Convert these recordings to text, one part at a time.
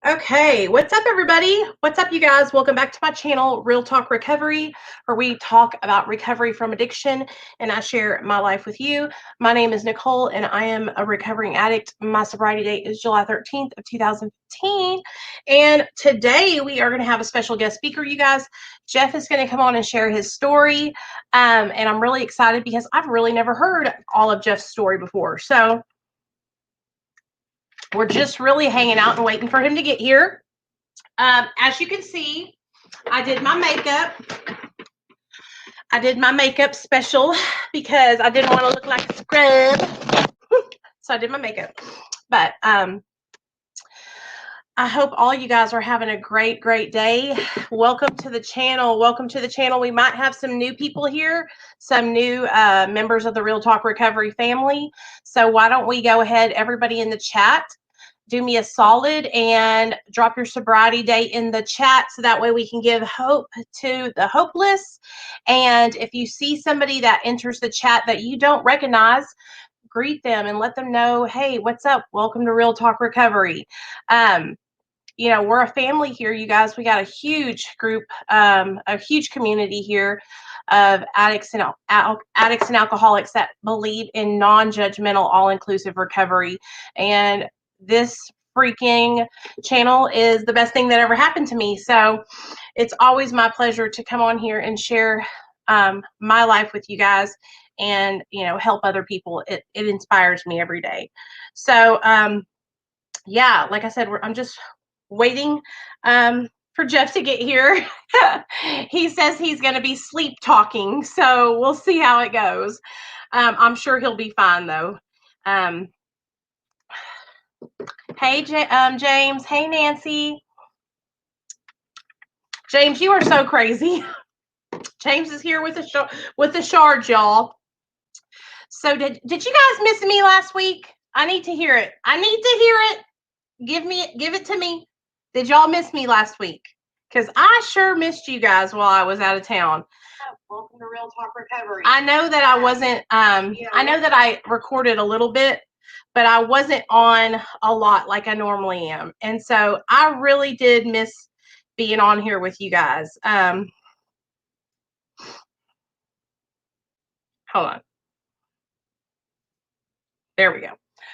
Okay, what's up, everybody? What's up, you guys? Welcome back to my channel, Real Talk Recovery, where we talk about recovery from addiction and I share my life with you. My name is Nicole and I am a recovering addict. My sobriety date is July 13th of 2015. And today we are going to have a special guest speaker, you guys. Jeff is going to come on and share his story. And I'm really excited because I've really never heard all of Jeff's story before. So we're just really hanging out and waiting for him to get here. As you can see, I did my makeup. I did my makeup special because I didn't want to look like a scrub. So I did my makeup. But I hope all you guys are having a great, great day. Welcome to the channel. Welcome to the channel. We might have some new people here, some new members of the Real Talk Recovery family. So why don't we go ahead, everybody in the chat, do me a solid and drop your sobriety date in the chat so that way we can give hope to the hopeless. And if you see somebody that enters the chat that you don't recognize, greet them and let them know, hey, what's up? Welcome to Real Talk Recovery. You know, we're a family here, you guys. We got a huge group, a huge community here of addicts and alcoholics that believe in non-judgmental, all-inclusive recovery. And this freaking channel is the best thing that ever happened to me. So it's always my pleasure to come on here and share my life with you guys and, you know, help other people. It inspires me every day. So, yeah, like I said, I'm just waiting for Jeff to get here. He says he's going to be sleep talking, so we'll see how it goes. I'm sure he'll be fine, though. Hey, James. Hey, Nancy. James, you are so crazy. James is here with the shards, y'all. So did you guys miss me last week? I need to hear it. I need to hear it. Give it to me. Did y'all miss me last week? Because I sure missed you guys while I was out of town. Welcome to Real Talk Recovery. I know that I wasn't, I know that I recorded a little bit, but I wasn't on a lot like I normally am. And so I really did miss being on here with you guys. Hold on. There we go.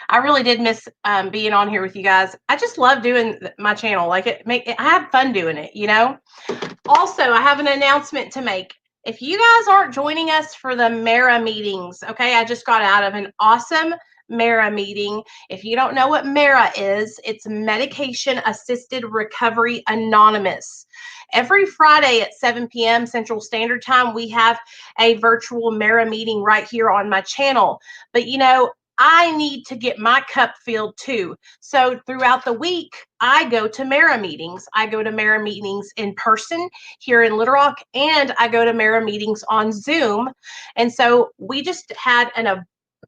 I really did miss being on here with you guys. I just love doing my channel. Like I have fun doing it, you know? Also, I have an announcement to make. If you guys aren't joining us for the MARA meetings, okay, I just got out of an awesome MARA meeting. If you don't know what MARA is, it's Medication Assisted Recovery Anonymous. Every Friday at 7 p.m. Central Standard Time, we have a virtual MARA meeting right here on my channel. But, you know, I need to get my cup filled too. So throughout the week, I go to MARA meetings. I go to MARA meetings in person here in Little Rock, and I go to MARA meetings on Zoom. And so we just had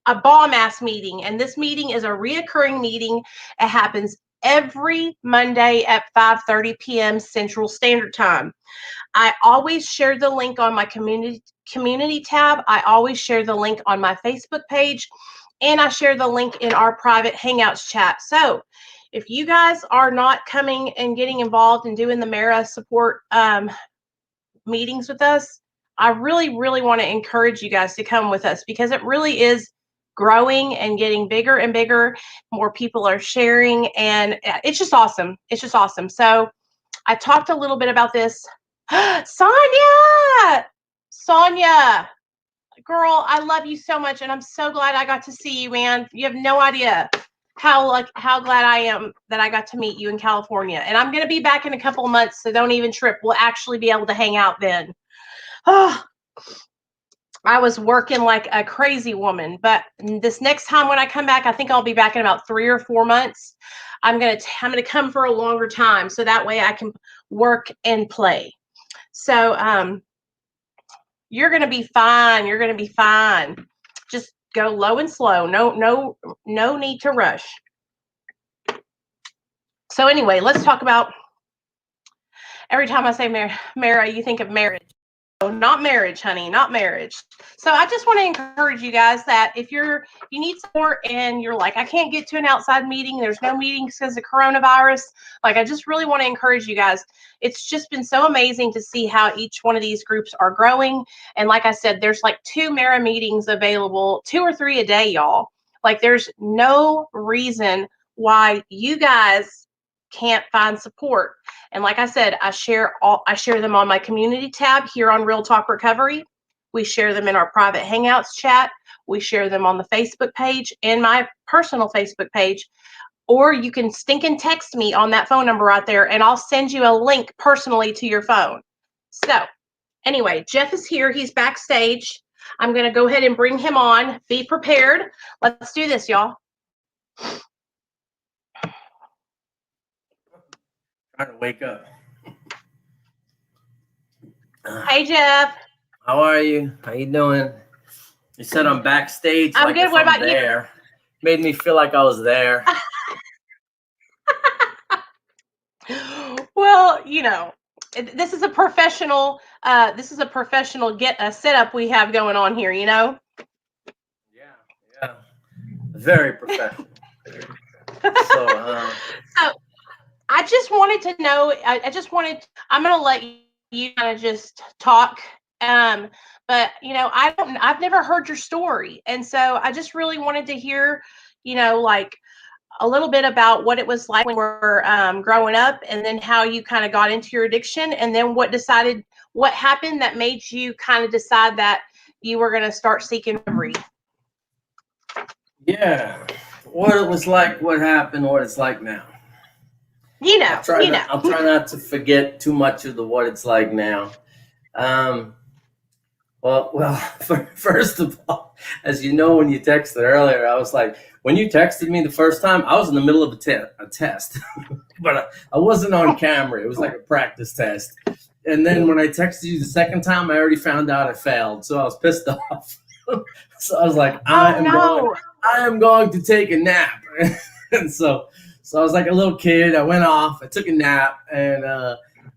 a bomb-ass meeting, and this meeting is a reoccurring meeting. It happens every Monday at 5:30 p.m. Central Standard Time. I always share the link on my community tab. I always share the link on my Facebook page. And I share the link in our private Hangouts chat. So if you guys are not coming and getting involved and doing the MARA support meetings with us, I really, really want to encourage you guys to come with us because it really is growing and getting bigger and bigger. More people are sharing, and it's just awesome. It's just awesome. So I talked a little bit about this. Sonia, girl, I love you so much, and I'm so glad I got to see you, man. You have no idea how glad I am that I got to meet you in California. And I'm going to be back in a couple of months, so don't even trip. We'll actually be able to hang out then. Oh, I was working like a crazy woman, but this next time when I come back, I think I'll be back in about 3 or 4 months. I'm going to come for a longer time, so that way I can work and play. So, you're going to be fine. You're going to be fine. Just go low and slow. No need to rush. So anyway, let's talk about, every time I say Mara, you think of marriage. not marriage, honey, not marriage. So I just want to encourage you guys that if you need support and you're like, I can't get to an outside meeting, there's no meetings because of coronavirus. Like, I just really want to encourage you guys. It's just been so amazing to see how each one of these groups are growing. And like I said, there's like 2 Mara meetings available, 2 or 3 a day, y'all. Like, there's no reason why you guys can't find support. And like I said, I share them on my community tab here on Real Talk Recovery. We share them in our private Hangouts chat. We share them on the Facebook page and my personal Facebook page. Or you can stinking text me on that phone number right there, and I'll send you a link personally to your phone. So anyway, Jeff is here. He's backstage. I'm going to go ahead and bring him on. Be prepared. Let's do this, y'all. Trying to wake up. Hey, Jeff. How are you? How you doing? You said I'm backstage. I'm good. What about there. You? Made me feel like I was there. Well, you know, this is a professional. Setup we have going on here. You know. Yeah. Very professional. So I just wanted to know. I'm going to let you kind of just talk. But you know, I've never heard your story, and so I just really wanted to hear, you know, like a little bit about what it was like when you were growing up, and then how you kind of got into your addiction, and then what happened that made you kind of decide that you were going to start seeking recovery. Yeah, what it was like, what happened, what it's like now. You know, I'll try not to forget too much of what it's like now. Well, first of all, as you know, when you texted earlier, I was like, when you texted me the first time, I was in the middle of a test, but I wasn't on camera. It was like a practice test. And then when I texted you the second time, I already found out I failed. So I was pissed off. So I was like, I am going to take a nap. And so I was like a little kid. I went off. I took a nap and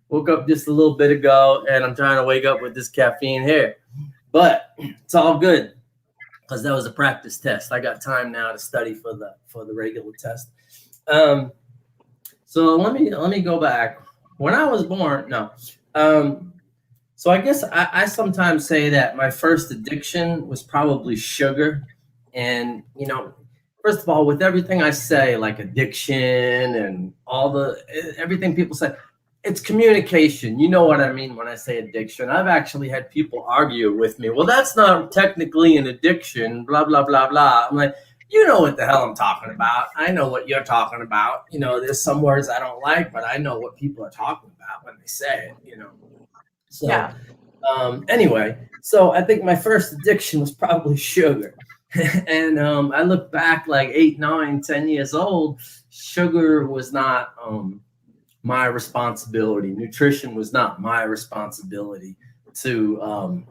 woke up just a little bit ago. And I'm trying to wake up with this caffeine here. But it's all good because that was a practice test. I got time now to study for the regular test. So let me go back. When I was born, so I guess I sometimes say that my first addiction was probably sugar. And, you know, first of all, with everything I say, like addiction and everything people say, it's communication. You know what I mean when I say addiction. I've actually had people argue with me. Well, that's not technically an addiction, blah, blah, blah, blah. I'm like, you know what the hell I'm talking about. I know what you're talking about. You know, there's some words I don't like, but I know what people are talking about when they say it, you know. So, yeah. Anyway, so I think my first addiction was probably sugar. And I look back like 8, 9, 10 years old, sugar was not my responsibility. Nutrition was not my responsibility to,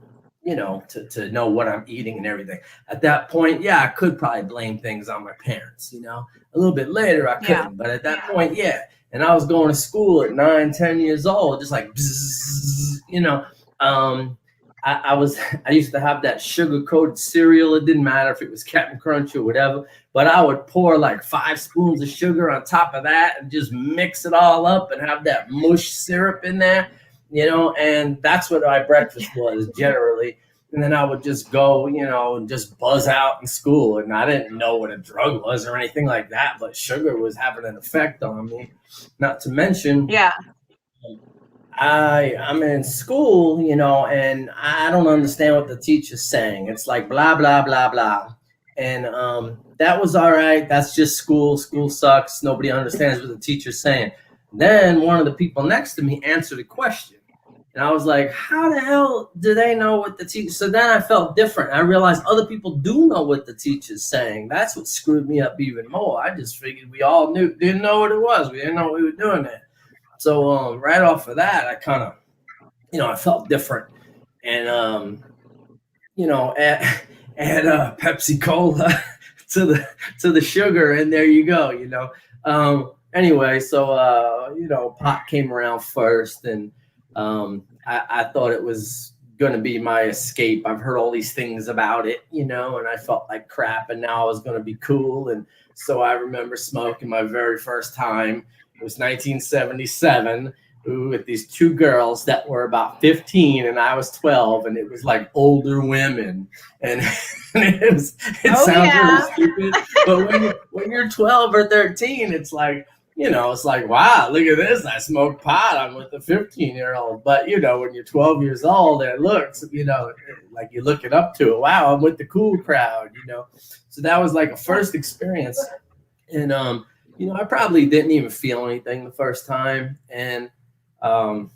to know what I'm eating and everything. At that point, yeah, I could probably blame things on my parents, you know. A little bit later, I couldn't. But at that point, yeah. And I was going to school at 9, 10 years old, just like, bzzz, you know. I used to have that sugar-coated cereal. It didn't matter if it was Captain Crunch or whatever, but I would pour like 5 spoons of sugar on top of that and just mix it all up and have that mush syrup in there, you know, and that's what my breakfast was generally. And then I would just go, you know, and just buzz out in school. And I didn't know what a drug was or anything like that, but sugar was having an effect on me. Not to mention, I'm in school, you know, and I don't understand what the teacher's saying. It's like blah, blah, blah, blah. And that was all right. That's just school. School sucks. Nobody understands what the teacher's saying. Then one of the people next to me answered a question. And I was like, how the hell do they know what the teacher? So then I felt different. I realized other people do know what the teacher's saying. That's what screwed me up even more. I just figured we all didn't know what it was. We didn't know what we were doing there. So right off of that, I kind of, you know, I felt different. And, you know, add Pepsi Cola to the sugar, and there you go, you know. Anyway, so, you know, pot came around first, and I thought it was going to be my escape. I've heard all these things about it, and I felt like crap, and now I was going to be cool. And so I remember smoking my very first time. It was 1977 with these two girls that were about 15 and I was 12, and it was like older women. And it sounds really stupid, but when you're 12 or 13, it's like, it's like, wow, look at this. I smoke pot. I'm with a 15-year-old. But, when you're 12 years old, it looks, like you're looking up to it. Wow, I'm with the cool crowd, So that was like a first experience. And, I probably didn't even feel anything the first time. And I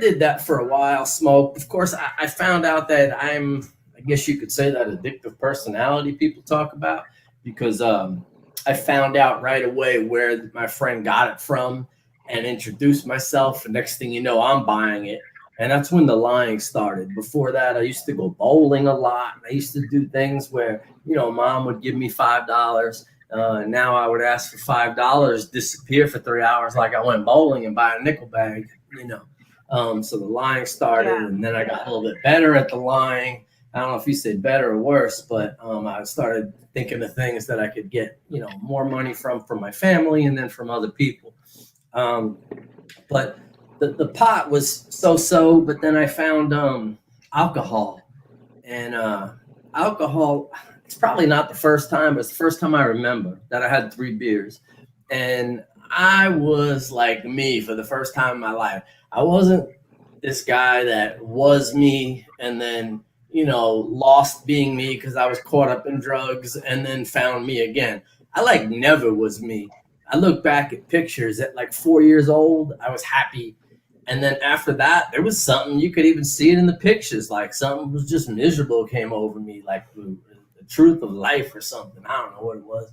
did that for a while, smoked. Of course, I found out that I guess you could say that addictive personality people talk about, because I found out right away where my friend got it from and introduced myself. And next thing you know, I'm buying it. And that's when the lying started. Before that, I used to go bowling a lot. I used to do things where, mom would give me $5. And now I would ask for $5, disappear for 3 hours like I went bowling and buy a nickel bag, So the lying started, and then I got a little bit better at the lying. I don't know if you say better or worse, but I started thinking of things that I could get, more money from my family and then from other people. But the pot was so, but then I found alcohol. And alcohol, it's probably not the first time, but it's the first time I remember that I had 3 beers. And I was like me for the first time in my life. I wasn't this guy that was me and then lost being me because I was caught up in drugs and then found me again. I never was me. I look back at pictures at 4 years old. I was happy. And then after that, there was something, you could even see it in the pictures. Something was just miserable came over me, the truth of life or something. I don't know what it was.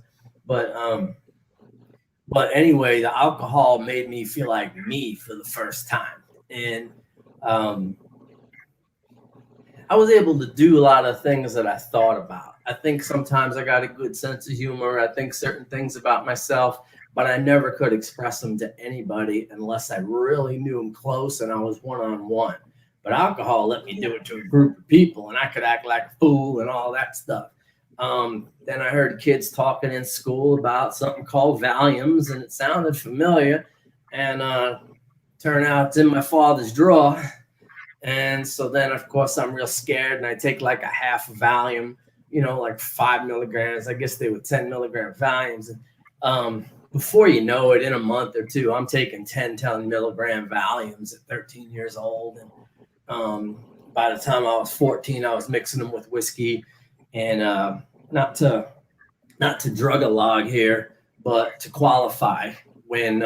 But anyway, the alcohol made me feel like me for the first time. And I was able to do a lot of things that I thought about. I think sometimes I got a good sense of humor. I think certain things about myself, but I never could express them to anybody unless I really knew them close and I was one-on-one. But alcohol let me do it to a group of people, and I could act like a fool and all that stuff. Then I heard kids talking in school about something called Valiums, and it sounded familiar. And turned out it's in my father's drawer. And so then, of course, I'm real scared, and I take a half a Valium, 5 milligrams. I guess they were 10 milligram Valiums. And before you know it, in a month or two, I'm taking 10 milligram Valiums at 13 years old. And by the time I was 14, I was mixing them with whiskey. And not to drug a log here, but to qualify, when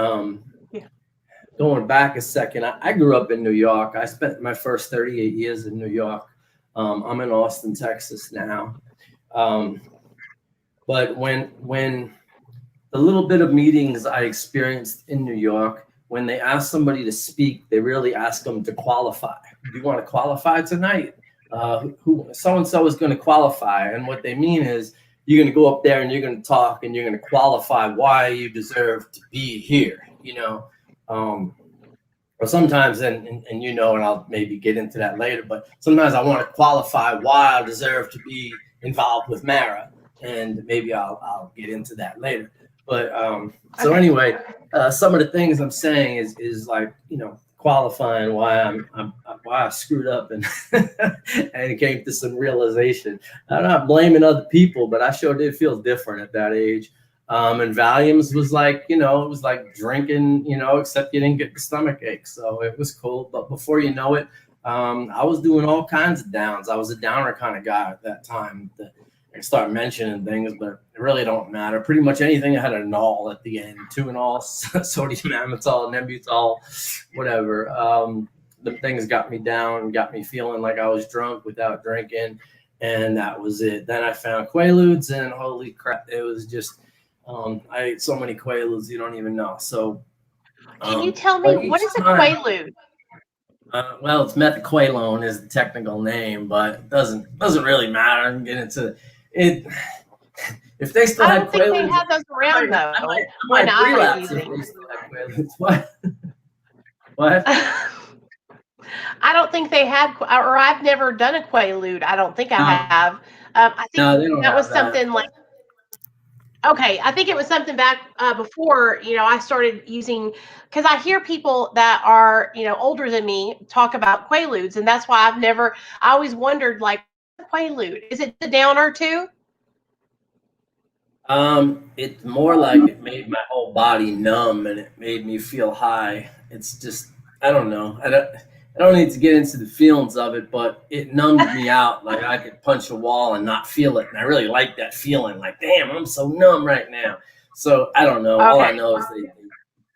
going back a second, I grew up in New York. I spent my first 38 years in New York. I'm in Austin, Texas now. But when the little bit of meetings I experienced in New York, when they ask somebody to speak, they really ask them to qualify. Do you want to qualify tonight? Who so-and-so is going to qualify. And what they mean is you're going to go up there and you're going to talk and you're going to qualify why you deserve to be here, or sometimes, and and I'll maybe get into that later, but sometimes I want to qualify why I deserve to be involved with Mara, and maybe I'll get into that later. But so anyway, some of the things I'm saying is qualifying why why I screwed up and and it came to some realization. I'm not blaming other people, but I sure did feel different at that age. And Valiums was it was like drinking, except you didn't get the stomach ache. So it was cool. But before you know it, I was doing all kinds of downs. I was a downer kind of guy at that time. I start mentioning things, but it really don't matter. Pretty much anything that had a null at the end, 2-enol, sodium amytal, Nembutal, whatever. The things got me down, got me feeling like I was drunk without drinking. And that was it. Then I found Quaaludes, and holy crap, it was just, I ate so many Quaaludes, you don't even know. So, can you tell me what is a Quaalude? Well, it's methaqualone is the technical name, but it doesn't really matter. I'm getting into it. If they still I had don't think Quaaludes, they have those around though. I might relapse if they still had Quaaludes. What? I don't think they had, or I've never done a Quaalude. I don't think I No, have. I think no, they don't that was have that. something like, okay, I think it was something back before, I started using, because I hear people that are, older than me talk about Quaaludes, and that's why I always wondered, like, Quaalude, is it the downer too? It's more like it made my whole body numb and it made me feel high. It's just, I don't know. I don't need to get into the feelings of it, but it numbed me out. Like I could punch a wall and not feel it. And I really like that feeling. Like, damn, I'm so numb right now. So I don't know. All I Okay. know is they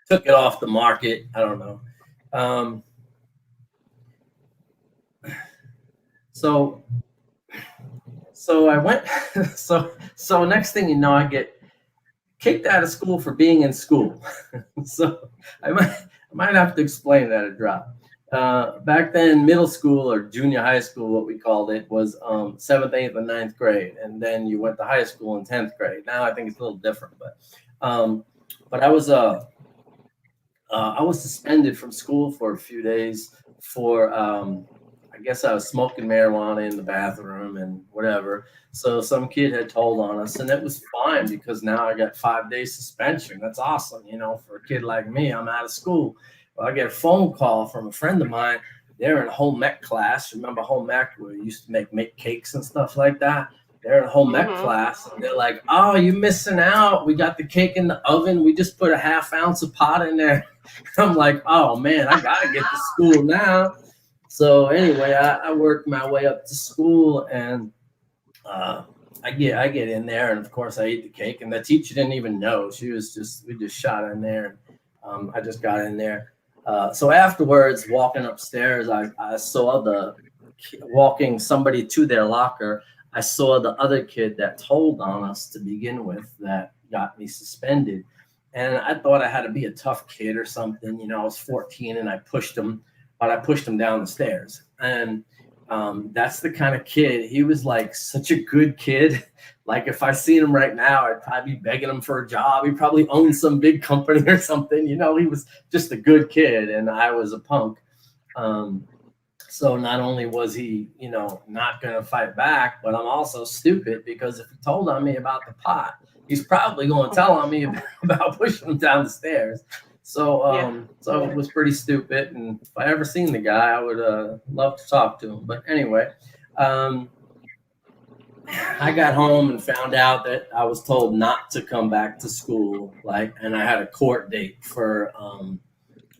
took it off the market. I don't know. Um, so so I went. So next thing you know, I get kicked out of school for being in school. So I might have to explain that a drop. Back then, middle school or junior high school, what we called it, was seventh, eighth, and ninth grade, and then you went to high school in 10th grade. Now I think it's a little different, um, but I was suspended from school for a few days for I guess I was smoking marijuana in the bathroom and whatever. So some kid had told on us, and it was fine because now I got 5 days suspension. That's awesome, for a kid like me. I'm out of school. Well, I get a phone call from a friend of mine. They're in home ec class. Remember home ec where we used to make cakes and stuff like that? They're in home ec Mm-hmm. class, and they're like, "Oh, you're missing out. We got the cake in the oven. We just put a half ounce of pot in there." I'm like, "Oh man, I gotta get to school now." So anyway, I worked my way up to school, and uh, I get in there, and of course I ate the cake, and the teacher didn't even know. We just shot in there, and I just got in there. So afterwards, walking upstairs, I saw walking somebody to their locker. I saw the other kid that told on us to begin with that got me suspended. And I thought I had to be a tough kid or something. I was 14 and I pushed him, but I pushed him down the stairs. And that's the kind of kid. He was like such a good kid. Like if I seen him right now, I'd probably be begging him for a job. He probably owned some big company or something. He was just a good kid, and I was a punk. Um, so not only was he, not going to fight back, but I'm also stupid because if he told on me about the pot, he's probably going to tell on me about pushing him down the stairs. So, Yeah. so it was pretty stupid. And if I ever seen the guy, I would love to talk to him. But anyway, um, I got home and found out that I was told not to come back to school. And I had a court date for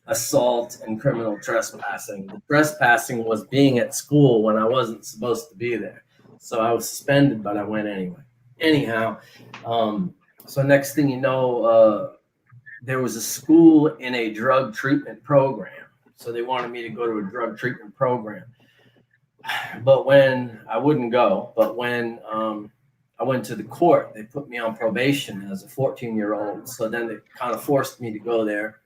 assault and criminal trespassing. The trespassing was being at school when I wasn't supposed to be there. So I was suspended, but I went anyway. Anyhow, so next thing you know, there was a school in a drug treatment program. So they wanted me to go to a drug treatment program. But when I wouldn't go, but when I went to the court, they put me on probation as a 14-year-old. So then they kind of forced me to go there.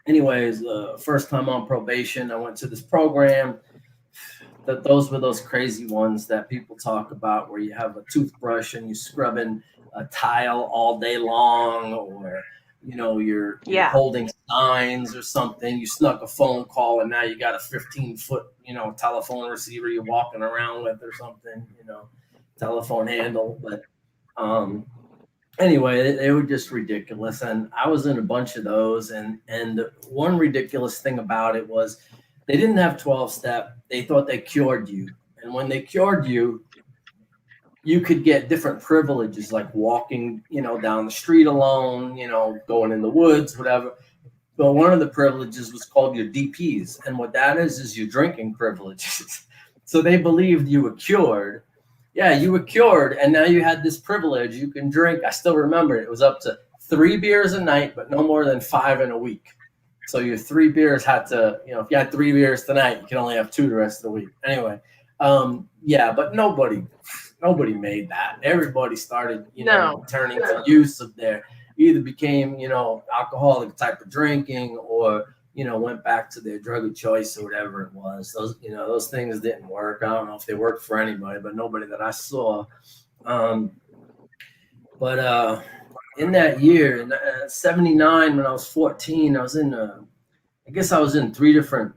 Anyways, first time on probation, I went to this program. Those were those crazy ones that people talk about, where you have a toothbrush and you scrubbing a tile all day long, or you're Yeah. holding signs or something. You snuck a phone call, and now you got a 15-foot telephone receiver you're walking around with or something. Telephone handle, but anyway, they were just ridiculous, and I was in a bunch of those. And one ridiculous thing about it was they didn't have 12-step. They thought they cured you, and when they cured you, you could get different privileges, like walking, down the street alone, going in the woods, whatever. But one of the privileges was called your DPs, and what that is your drinking privileges. So they believed you were cured. Yeah, you were cured, and now you had this privilege. You can drink. I still remember it was up to 3 beers a night, but no more than 5 in a week. So your 3 beers had to, if you had 3 beers tonight, you can only have 2 the rest of the week. Anyway, yeah, but nobody made that. Everybody started, No. turning to use of their, either became, alcoholic type of drinking, or went back to their drug of choice or whatever it was. Those things didn't work. I don't know if they worked for anybody, but nobody that I saw. But in that year, in '79, when I was 14, I guess I was in 3 different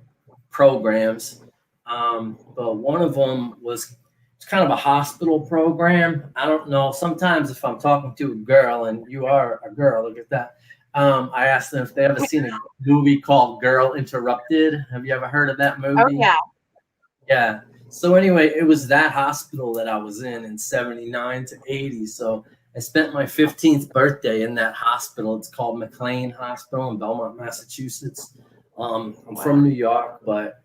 programs. But one of them was it's kind of a hospital program. I don't know. Sometimes if I'm talking to a girl, and you are a girl, look at that. I asked them if they ever seen a movie called Girl Interrupted. Have you ever heard of that Oh movie? yeah. Yeah. So anyway, it was that hospital that I was in 79 to 80. So I spent my 15th birthday in that hospital. It's called Mclean Hospital in Belmont, Massachusetts. I'm from New York, but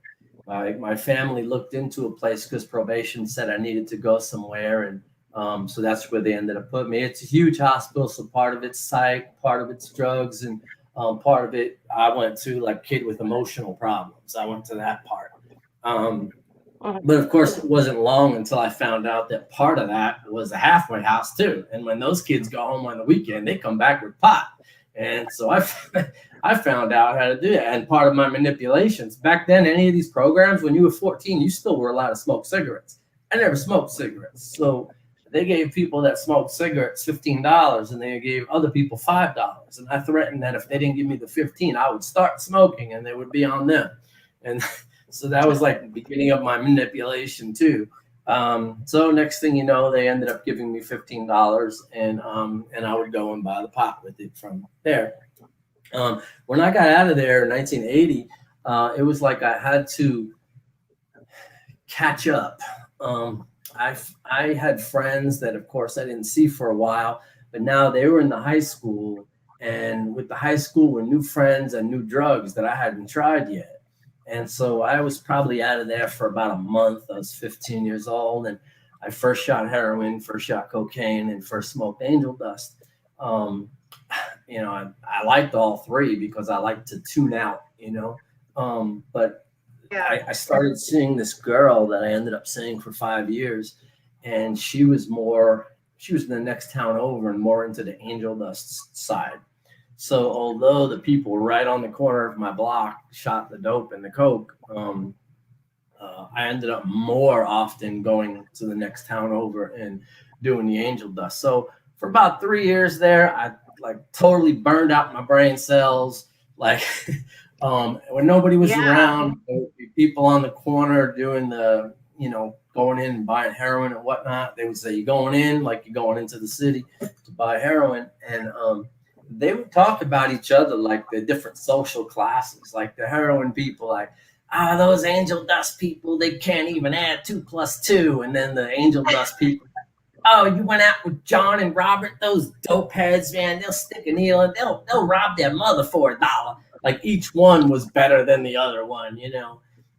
my family looked into a place because probation said I needed to go somewhere. And so that's where they ended up putting me. It's a huge hospital. So part of it's psych, part of it's drugs, and part of it I went to like kid with emotional problems. I went to that part. But of course, it wasn't long until I found out that part of that was a halfway house too. And when those kids go home on the weekend, they come back with pot. And so I found out how to do that. And part of my manipulations back then, any of these programs, when you were 14, you still were allowed to smoke cigarettes. I never smoked cigarettes. So they gave people that smoked cigarettes $15 and they gave other people $5. And I threatened that if they didn't give me the 15, I would start smoking and they would be on them. And so that was like the beginning of my manipulation too. So next thing you know, they ended up giving me $15, and I would go and buy the pot with it from there. When I got out of there in 1980, it was like I had to catch up. I had friends that, of course, I didn't see for a while, but now they were in the high school, and with the high school were new friends and new drugs that I hadn't tried yet. And so I was probably out of there for about a month. I was 15 years old, and I first shot heroin, first shot cocaine, and first smoked angel dust. I liked all three because I like to tune out, but Yeah. I started seeing this girl that I ended up seeing for 5 years, and she was in the next town over and more into the angel dust side. So although the people right on the corner of my block shot the dope and the coke, I ended up more often going to the next town over and doing the angel dust. So for about 3 years there, I like totally burned out my brain cells. Like when nobody was around, there would be people on the corner doing the, going in and buying heroin and whatnot. They would say, "You going in?" Like you're going into the city to buy heroin. And they would talk about each other like the different social classes, like the heroin people, like, those angel dust people, they can't even add 2 + 2. And then the angel dust people, "Oh, you went out with John and Robert, those dope heads, man, they'll stick a needle and they'll rob their mother for $1. Like each one was better than the other one,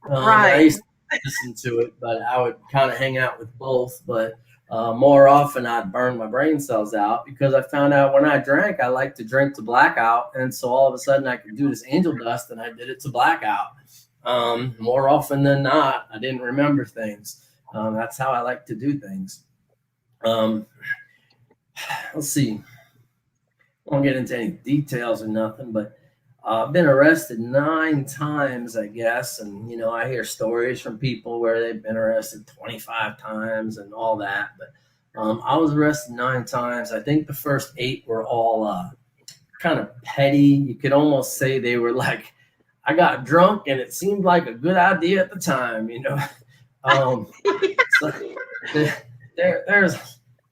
Right. I used to listen to it, but I would kind of hang out with both. But more often I'd burn my brain cells out because I found out when I drank, I like to drink to blackout. And so all of a sudden I could do this angel dust and I did it to blackout. More often than not, I didn't remember things. That's how I like to do things. Let's see. I won't get into any details or nothing, but I've been arrested 9 times, I guess. And, I hear stories from people where they've been arrested 25 times and all that. But I was arrested 9 times. I think the first 8 were all kind of petty. You could almost say they were like, I got drunk and it seemed like a good idea at the time, So there's,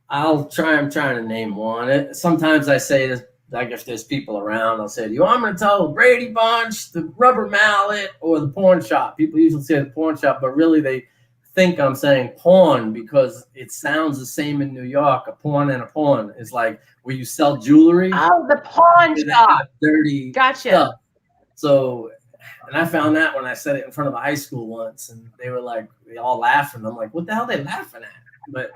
I'm trying to name one. Sometimes I say this, like if there's people around, I'll say, "Do you want me to tell the Brady Bunch, the Rubber Mallet, or the pawn shop?" People usually say the pawn shop, but really they think I'm saying pawn because it sounds the same in New York. A pawn and a pawn is like where you sell jewelry. Oh, the pawn shop. Dirty Gotcha. stuff. So, and I found that when I said it in front of a high school once, and they were like, they all laughing. I'm like, what the hell are they laughing at? But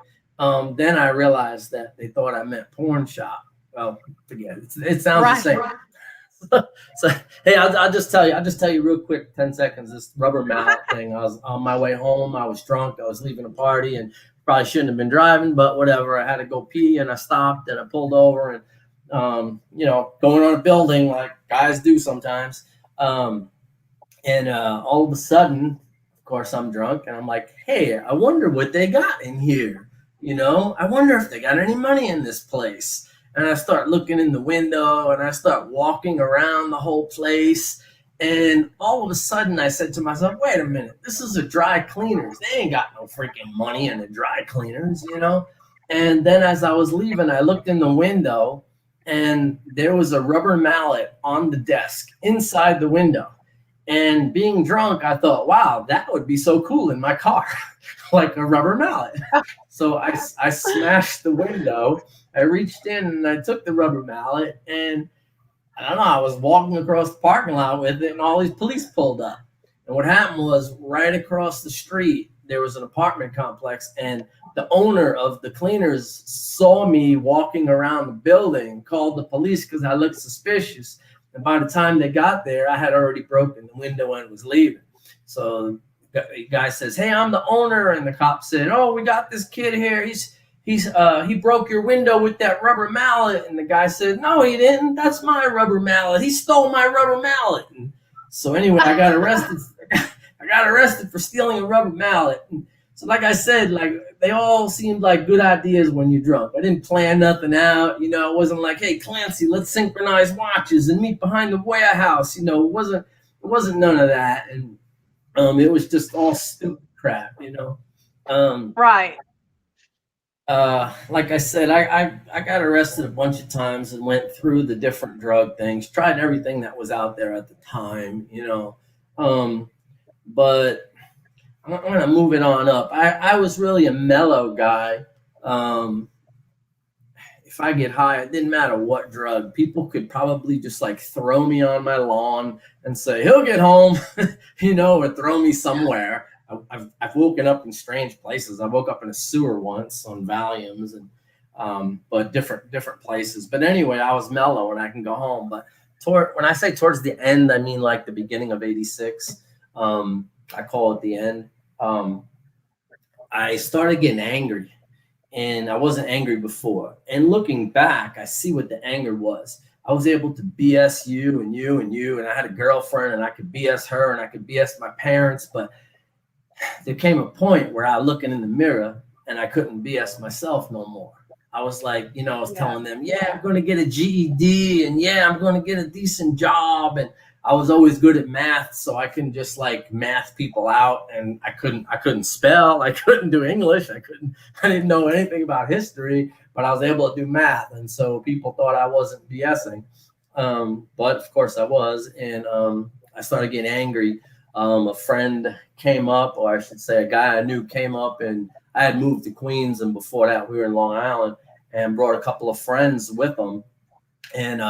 then I realized that they thought I meant porn shop. Well, forget it. It sounds the same. Right. So hey, I'll just tell you real quick, 10 seconds. This Rubber Mallet thing. I was on my way home. I was drunk. I was leaving a party and probably shouldn't have been driving, but whatever. I had to go pee and I stopped and I pulled over and going on a building like guys do sometimes. And all of a sudden, of course, I'm drunk and I'm like, "Hey, I wonder what they got in here. I wonder if they got any money in this place." And I start looking in the window and I start walking around the whole place. And all of a sudden, I said to myself, wait a minute, this is a dry cleaners. They ain't got no freaking money in the dry cleaners, you know? And then as I was leaving, I looked in the window, and there was a rubber mallet on the desk inside the window. And being drunk, I thought, wow, that would be so cool in my car, like a rubber mallet. So I smashed the window. I reached in and I took the rubber mallet, and I don't know, I was walking across the parking lot with it, and all these police pulled up. And what happened was, right across the street, there was an apartment complex, and the owner of the cleaners saw me walking around the building, called the police because I looked suspicious. And by the time they got there, I had already broken the window and was leaving. So the guy says, hey, I'm the owner. And the cop said, oh, we got this kid here. He broke your window with that rubber mallet. And the guy said, no, he didn't. That's my rubber mallet. He stole my rubber mallet. And so anyway, I got arrested. I got arrested for stealing a rubber mallet. And so like I said, like they all seemed like good ideas when you're drunk. I didn't plan nothing out. You know, it wasn't like, hey, Clancy, let's synchronize watches and meet behind the warehouse. You know, it wasn't none of that. And it was just all stupid crap, you know. Right. Like I said, I got arrested a bunch of times and went through the different drug things, tried everything that was out there at the time, you know. But I'm going to move it on up. I was really a mellow guy. If I get high, it didn't matter what drug. People could probably just like throw me on my lawn and say, he'll get home, you know, or throw me somewhere. I've woken up in strange places. I woke up in a sewer once on Valiums, and but different places. But anyway, I was mellow and I can go home. But when I say towards the end, I mean like the beginning of '86. I call it the end. I started getting angry, and I wasn't angry before. And looking back, I see what the anger was. I was able to BS you and you and you, and I had a girlfriend, and I could BS her, and I could BS my parents. But there came a point where I was looking in the mirror, and I couldn't BS myself no more. I was like, you know, I was telling them, yeah, I'm going to get a GED, and yeah, I'm going to get a decent job, and I was always good at math, so I can just like math people out, and I couldn't spell, I couldn't do English, I didn't know anything about history, but I was able to do math, and so people thought I wasn't BSing, but of course I was, and I started getting angry. A friend came up, or I should say, a guy I knew came up, and I had moved to Queens, and before that we were in Long Island, and brought a couple of friends with him, and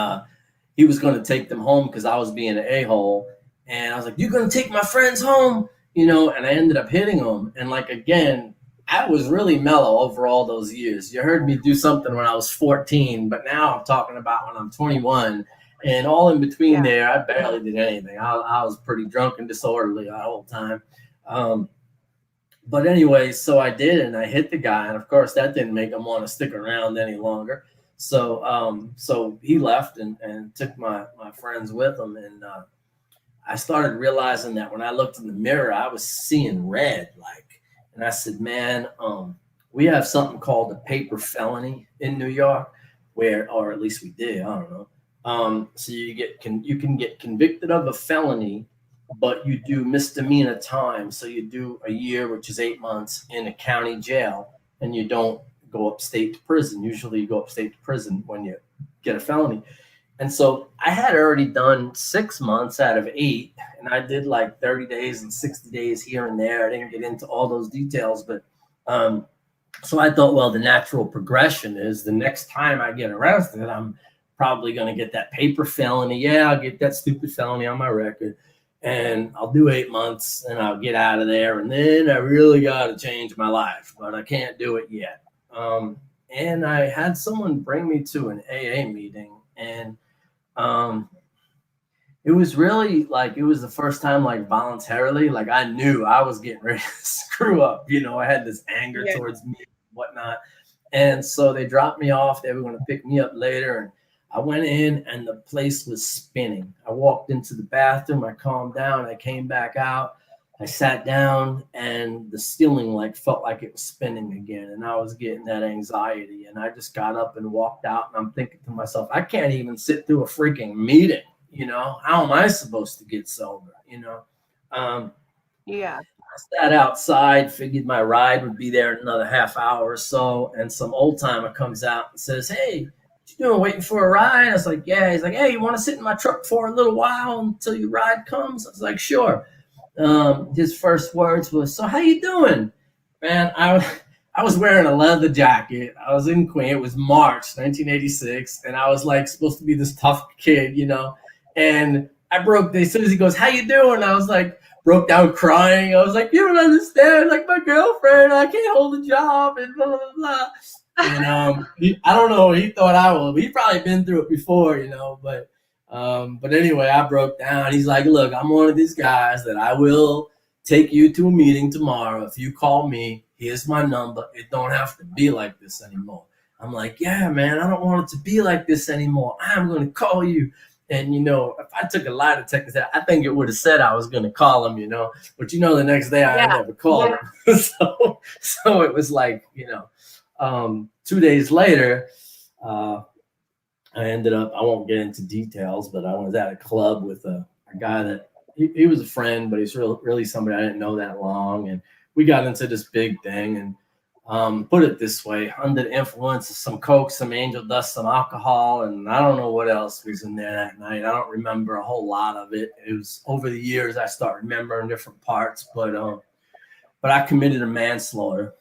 he was going to take them home because I was being an a-hole. And I was like, you're going to take my friends home? You know, and I ended up hitting him. And like, again, I was really mellow over all those years. You heard me do something when I was 14, but now I'm talking about when I'm 21. And all in between there, I barely did anything. I was pretty drunk and disorderly the whole time. But anyway, so I did, and I hit the guy. And of course, that didn't make him want to stick around any longer. So he left and took my friends with him. And I started realizing that when I looked in the mirror, I was seeing red. And I said, man, we have something called a paper felony in New York, or at least we did, I don't know. So you can get convicted of a felony, but you do misdemeanor time. So you do a year, which is 8 months in a county jail, and you don't go upstate to prison. Usually you go upstate to prison when you get a felony. And so I had already done 6 months out of 8, and I did like 30 days and 60 days here and there. I didn't get into all those details, but so I thought, well, the natural progression is the next time I get arrested, I'm probably going to get that paper felony. Yeah, I'll get that stupid felony on my record, and I'll do 8 months, and I'll get out of there, and then I really got to change my life, but I can't do it yet. And I had someone bring me to an AA meeting, and it was really like, it was the first time, like voluntarily, like I knew I was getting ready to screw up. You know, I had this anger towards me and whatnot. And so they dropped me off. They were going to pick me up later. And I went in, and the place was spinning. I walked into the bathroom. I calmed down. I came back out. I sat down, and the ceiling like felt like it was spinning again, and I was getting that anxiety. And I just got up and walked out, and I'm thinking to myself, I can't even sit through a freaking meeting. You know, how am I supposed to get sober? You know, Yeah. I sat outside, figured my ride would be there in another half hour or so, and some old timer comes out and says, "Hey, what you doing? Waiting for a ride?" I was like, "Yeah." He's like, "Hey, you want to sit in my truck for a little while until your ride comes?" I was like, "Sure." His first words was, "So how you doing?" Man, I was wearing a leather jacket. I was in Queen. It was March 1986, and I was like supposed to be this tough kid, you know. And I broke. As soon as he goes, "How you doing?" I was like, broke down crying. I was like, "You don't understand. Like my girlfriend, I can't hold a job," and blah blah blah. And I don't know. He thought I would. He probably been through it before, you know. But anyway, I broke down. He's like, "Look, I'm one of these guys that I will take you to a meeting tomorrow. If you call me, here's my number. It don't have to be like this anymore." I'm like, "Yeah, man, I don't want it to be like this anymore. I'm going to call you." And, you know, if I took a lie detector, I think it would have said I was going to call him, you know. But, you know, the next day I never called him. So it was like, you know, 2 days later, I ended up, I won't get into details, but I was at a club with a guy that he was a friend, but he's really somebody I didn't know that long. And we got into this big thing. And put it this way, under the influence of some coke, some angel dust, some alcohol, and I don't know what else was in there that night. I don't remember a whole lot of it. It was over the years I start remembering different parts, but I committed a manslaughter,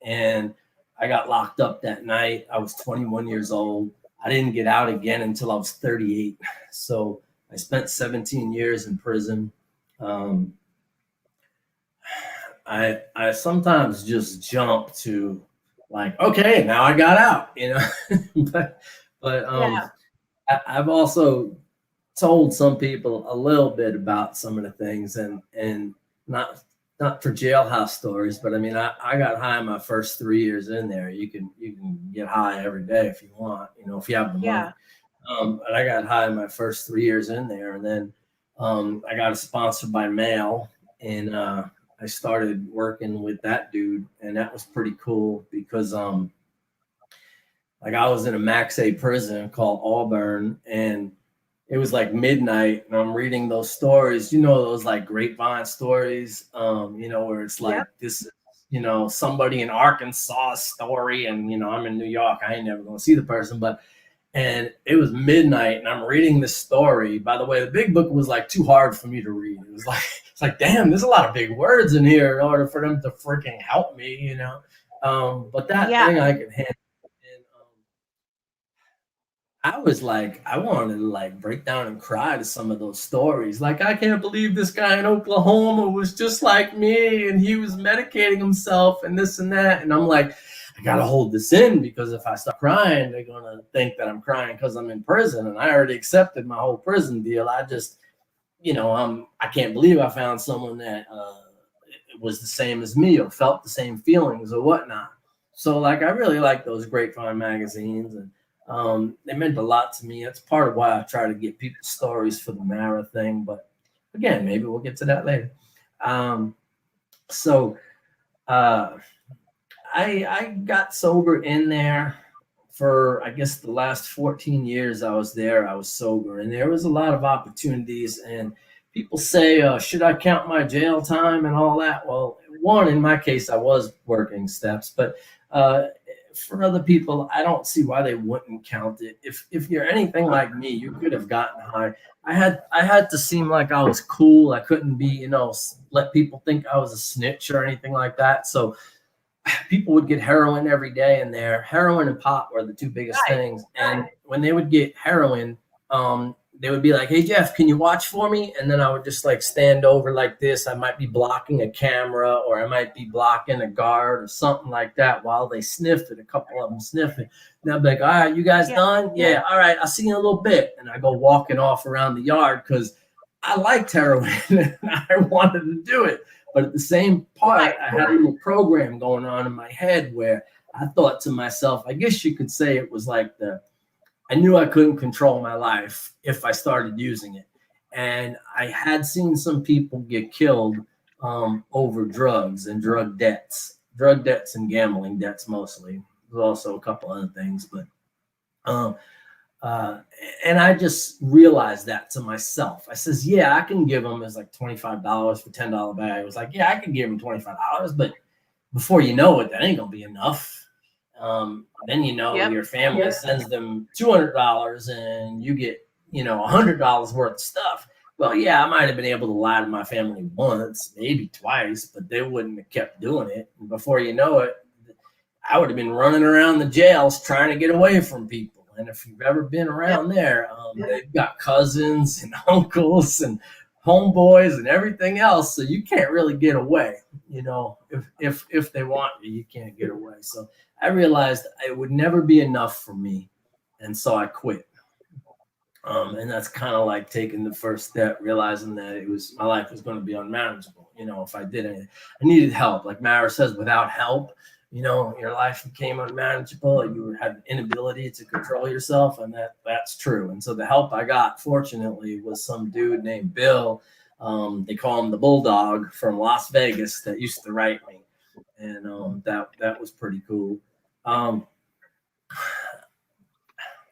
and I got locked up that night. I was 21 years old. I didn't get out again until I was 38. So I spent 17 years in prison. I sometimes just jump to like, okay, now I got out, you know. but I've also told some people a little bit about some of the things, and not for jailhouse stories, but I mean, I got high my first 3 years in there. You can get high every day if you want, you know, if you have the money. And I got high my first 3 years in there, and then I got a sponsor by mail, and I started working with that dude, and that was pretty cool because like I was in a max A prison called Auburn, and it was like midnight, and I'm reading those stories, you know, those like grapevine stories, you know, where it's like this, you know, somebody in Arkansas story, and you know, I'm in New York, I ain't never gonna see the person, and it was midnight, and I'm reading this story. By the way, the big book was like too hard for me to read. It was like, it's like, damn, there's a lot of big words in here in order for them to freaking help me, you know. But that thing I could handle. And I was like, I wanted to like break down and cry to some of those stories. Like, I can't believe this guy in Oklahoma was just like me, and he was medicating himself and this and that. And I'm like, I gotta hold this in, because if I start crying, they're gonna think that I'm crying because I'm in prison, and I already accepted my whole prison deal. I just, you know, I can't believe I found someone that was the same as me or felt the same feelings or whatnot. So like, I really like those Grapevine magazines, and they meant a lot to me. That's part of why I try to get people's stories for the Mara thing. But again, maybe we'll get to that later. So I got sober in there for, I guess, the last 14 years I was there. I was sober, and there was a lot of opportunities. And people say, should I count my jail time and all that? Well, one, in my case, I was working steps, but for other people, I don't see why they wouldn't count it. If you're anything like me, you could have gotten high. I had to seem like I was cool. I couldn't be, you know, let people think I was a snitch or anything like that. So people would get heroin every day in there. Heroin and pot were the two biggest things. And when they would get heroin, they would be like, "Hey, Jeff, can you watch for me?" And then I would just like stand over like this. I might be blocking a camera, or I might be blocking a guard or something like that while they sniffed it. A couple of them sniffed it. And I'd be like, "All right, you guys done? Yeah. All right, I'll see you in a little bit." And I go walking off around the yard because I liked heroin and I wanted to do it. But at the same part, I had a little program going on in my head where I thought to myself, I guess you could say it was like I knew I couldn't control my life if I started using it. And I had seen some people get killed over drugs and drug debts and gambling debts mostly. There's also a couple other things, but Uh, and I just realized that to myself. I says, yeah, I can give them. It's like $25 for $10 bag. I was like, yeah, I can give them $25, but before you know it, that ain't gonna be enough. Then your family sends them $200 and you get $100 worth of stuff. Well, yeah, I might have been able to lie to my family once, maybe twice, but they wouldn't have kept doing it. And before you know it, I would have been running around the jails trying to get away from people. And if you've ever been around there, they've got cousins and uncles and homeboys and everything else, so you can't really get away. If they want you, you can't get away. So I realized it would never be enough for me, and so I quit. And that's kind of like taking the first step, realizing that my life was going to be unmanageable. If I did anything, I needed help. Like Mara says, without help, your life became unmanageable. You had an inability to control yourself, and that's true. And so the help I got, fortunately, was some dude named Bill. They call him the Bulldog from Las Vegas that used to write me, and that was pretty cool. I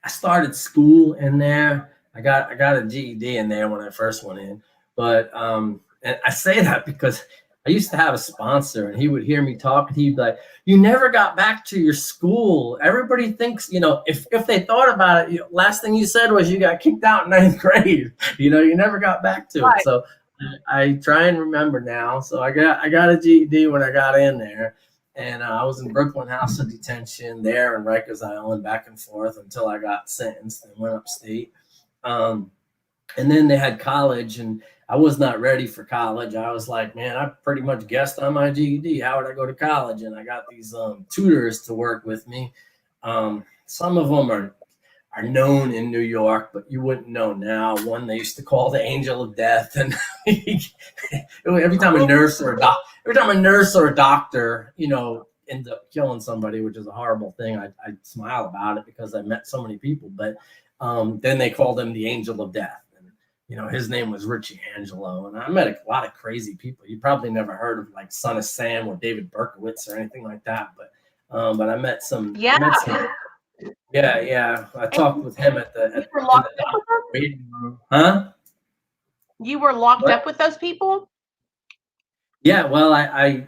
started school in there. I got a GED in there when I first went in, but and I say that because I used to have a sponsor, and he would hear me talk, and he'd be like, "You never got back to your school. Everybody thinks, if they thought about it, last thing you said was you got kicked out in ninth grade. You never got back to it." So I try and remember now. So I got a GED when I got in there, and I was in Brooklyn House of Detention there in Rikers Island, back and forth until I got sentenced and went upstate. And then they had college, and I was not ready for college. I was like, man, I pretty much guessed on my GED. How would I go to college? And I got these tutors to work with me. Some of them are known in New York, but you wouldn't know now. One they used to call the Angel of Death, and every time a nurse or a doctor, ends up killing somebody, which is a horrible thing, I smile about it because I met so many people. But then they called him the Angel of Death. His name was Richie Angelo, and I met a lot of crazy people. You probably never heard of like Son of Sam or David Berkowitz or anything like that, but I met some. Yeah. Yeah. I talked with him at the waiting room. Huh? You were locked up with those people? Yeah. Well, I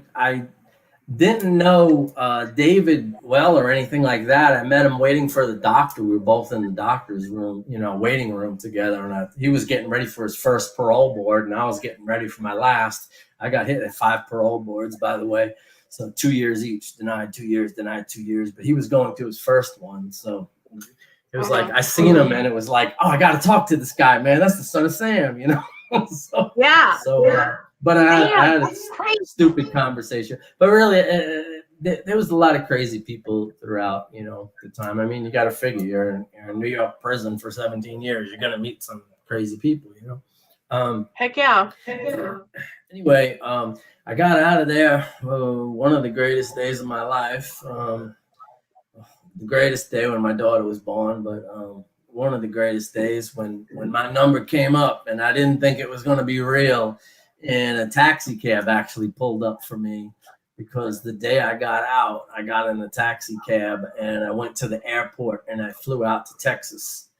didn't know David well or anything like that. I met him waiting for the doctor. We were both in the doctor's room, waiting room together. And he was getting ready for his first parole board, and I was getting ready for my last. I got hit at 5 parole boards, by the way. So 2 years each, denied 2 years, denied 2 years. But he was going to his first one. So it was like I seen him, and it was like, oh, I got to talk to this guy, man. That's the Son of Sam, So, yeah. But I had a stupid conversation. But really, there was a lot of crazy people throughout, the time. I mean, you got to figure you're in New York prison for 17 years. You're going to meet some crazy people, Heck yeah. Anyway, I got out of there. One of the greatest days of my life. The greatest day when my daughter was born, but one of the greatest days when my number came up, and I didn't think it was going to be real. And a taxi cab actually pulled up for me, because the day I got out, I got in a taxi cab and I went to the airport and I flew out to Texas.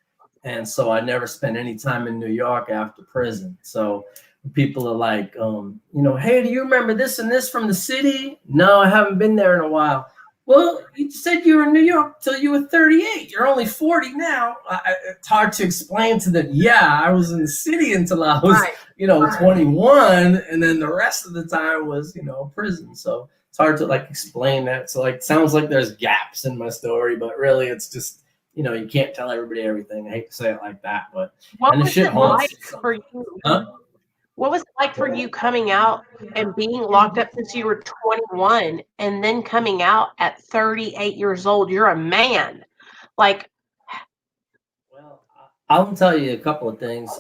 And so I never spent any time in New York after prison. So people are like, hey, do you remember this and this from the city? No, I haven't been there in a while. Well, you said you were in New York till you were 38. You're only 40 now. It's hard to explain to them. Yeah, I was in the city until I was, 21, and then the rest of the time was, prison. So it's hard to explain that. So it sounds like there's gaps in my story, but really it's just, you can't tell everybody everything. I hate to say it like that, but what was it like for you? Huh? What was it like for you coming out and being locked up since you were 21 and then coming out at 38 years old? You're a man. Well, I'll tell you a couple of things.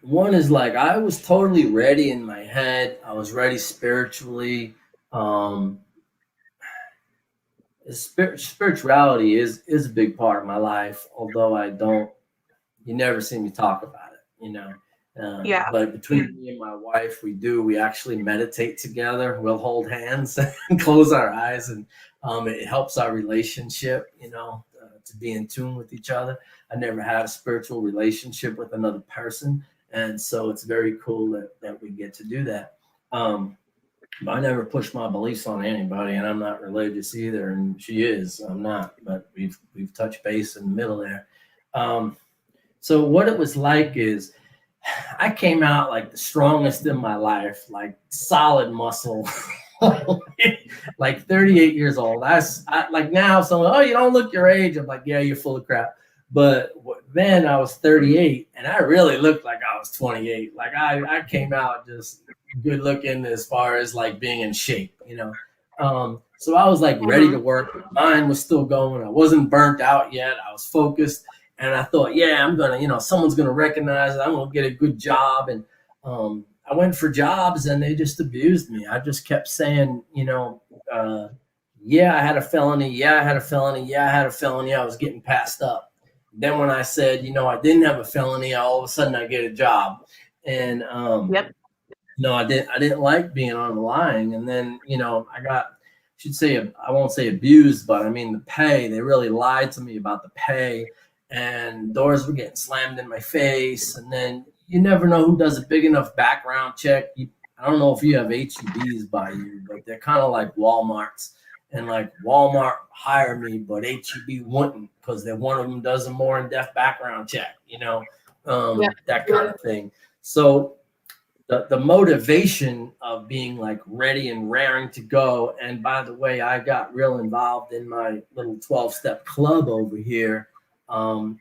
One is I was totally ready in my head. I was ready spiritually. Spirituality is a big part of my life, although you never see me talk about it, Yeah. But between me and my wife, we actually meditate together. We'll hold hands and close our eyes, and it helps our relationship, to be in tune with each other. I never had a spiritual relationship with another person, and so it's very cool that we get to do that. I never push my beliefs on anybody, and I'm not religious either, and she is. I'm not, but we've touched base in the middle there. So what it was like is I came out like the strongest in my life, like solid muscle, like 38 years old. I like now someone, oh, you don't look your age. I'm like, yeah, you're full of crap. But then I was 38 and I really looked like I was 28. Like I came out just good looking as far as like being in shape, So I was like ready to work. Mine was still going. I wasn't burnt out yet. I was focused. And I thought, yeah, I'm going to, someone's going to recognize it. I'm going to get a good job. And I went for jobs and they just abused me. I just kept saying, yeah, I had a felony. Yeah, I had a felony. Yeah, I had a felony. I was getting passed up. Then when I said, I didn't have a felony, all of a sudden I get a job. And, I didn't like being on the line. And then, I won't say abused, but I mean, the pay, they really lied to me about the pay. And doors were getting slammed in my face. And then you never know who does a big enough background check. I don't know if you have HEBs by you, but they're kind of like Walmarts. And like Walmart hired me, but HEB wouldn't because one of them does a more in-depth background check, that kind of thing. So the motivation of being like ready and raring to go. And by the way, I got real involved in my little 12-step club over here.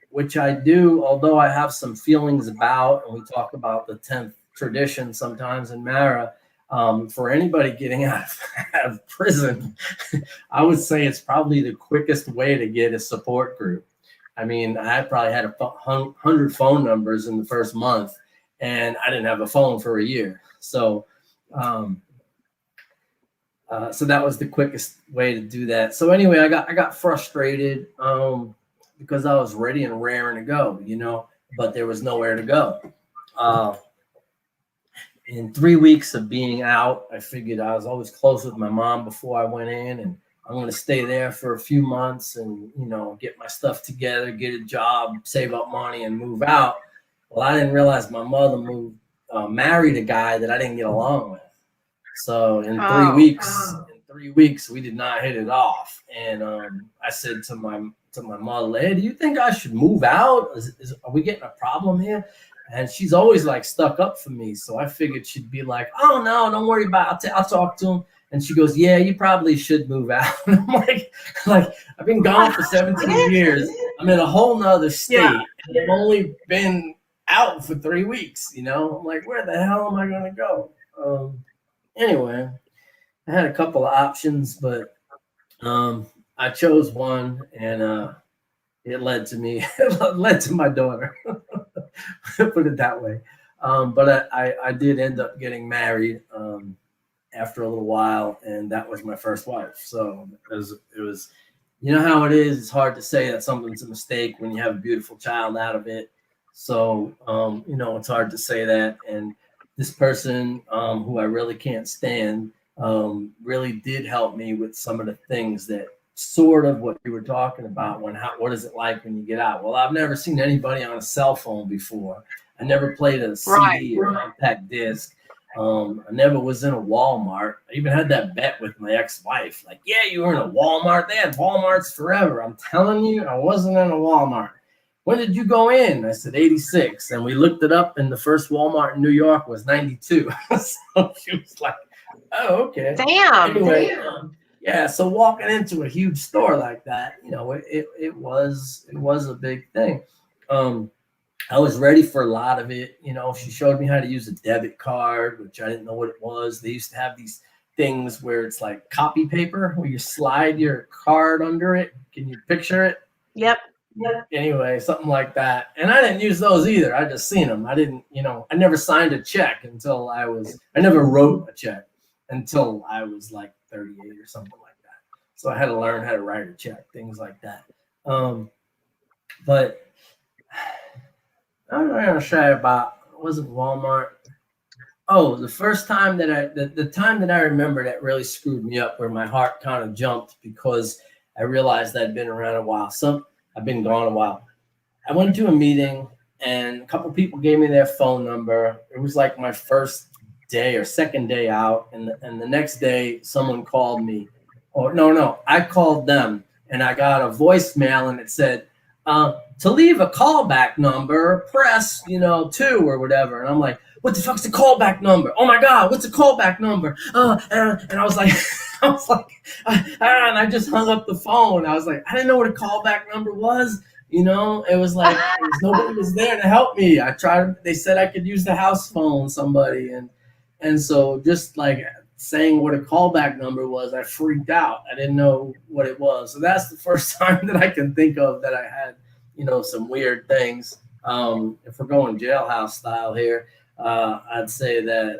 Which I do, although I have some feelings about, and we talk about the 10th tradition sometimes in Mara. For anybody getting out of prison, I would say it's probably the quickest way to get a support group. I mean, I probably had 100 phone numbers in the first month, and I didn't have a phone for a year. So, so that was the quickest way to do that. So anyway, I got frustrated. Because I was ready and raring to go, but there was nowhere to go. In 3 weeks of being out, I figured I was always close with my mom before I went in, and I'm going to stay there for a few months and, get my stuff together, get a job, save up money and move out. Well, I didn't realize my mother married a guy that I didn't get along with. So in 3 weeks, we did not hit it off. And I said to my mother, hey, do you think I should move out? Are we getting a problem here? And she's always like stuck up for me. So I figured she'd be like, oh, no, don't worry about it. I'll talk to him. And she goes, yeah, you probably should move out. And I'm like, I've been gone for 17 years. I'm in a whole nother state. Yeah. And I've only been out for 3 weeks. I'm like, where the hell am I going to go? Anyway, I had a couple of options, but I chose one, and it led to me. It led to my daughter. Put it that way. But I did end up getting married after a little while, and that was my first wife. So it was, how it is. It's hard to say that something's a mistake when you have a beautiful child out of it. So it's hard to say that. And this person who I really can't stand really did help me with some of the things that sort of what you were talking about what is it like when you get out? Well, I've never seen anybody on a cell phone before. I never played a CD or compact disc. I never was in a Walmart. I even had that bet with my ex-wife. Like, yeah, you were in a Walmart. They had Walmarts forever. I'm telling you, I wasn't in a Walmart. When did you go in? I said 86. And we looked it up, and the first Walmart in New York was 92. So she was like, oh, okay. Damn. Anyway, yeah, so walking into a huge store like that, it was a big thing. I was ready for a lot of it. She showed me how to use a debit card, which I didn't know what it was. They used to have these things where it's like copy paper, where you slide your card under it. Can you picture it? Yep. Anyway, something like that. And I didn't use those either. I just seen them. I didn't, I never signed a check I never wrote a check until I was like 38 or something like that. So I had to learn how to write a check, things like that. But I'm not going to say about wasn't Walmart. Oh, the first time that the time that I remember that really screwed me up, where my heart kind of jumped because I realized I'd been around a while. I've been gone a while. I went to a meeting and a couple people gave me their phone number. It was like my first day or second day out, and the next day someone called me. Or no, I called them and I got a voicemail and it said, to leave a callback number, press 2 or whatever. And I'm like, what the fuck's the callback number? Oh my God, what's the callback number? And I was like, and I just hung up the phone. I was like, I didn't know what a callback number was. It was like nobody was there to help me. I tried. They said I could use the house phone, somebody, and so just like saying what a callback number was, I freaked out. I didn't know what it was. So that's the first time that I can think of that I had, some weird things. If we're going jailhouse style here, I'd say that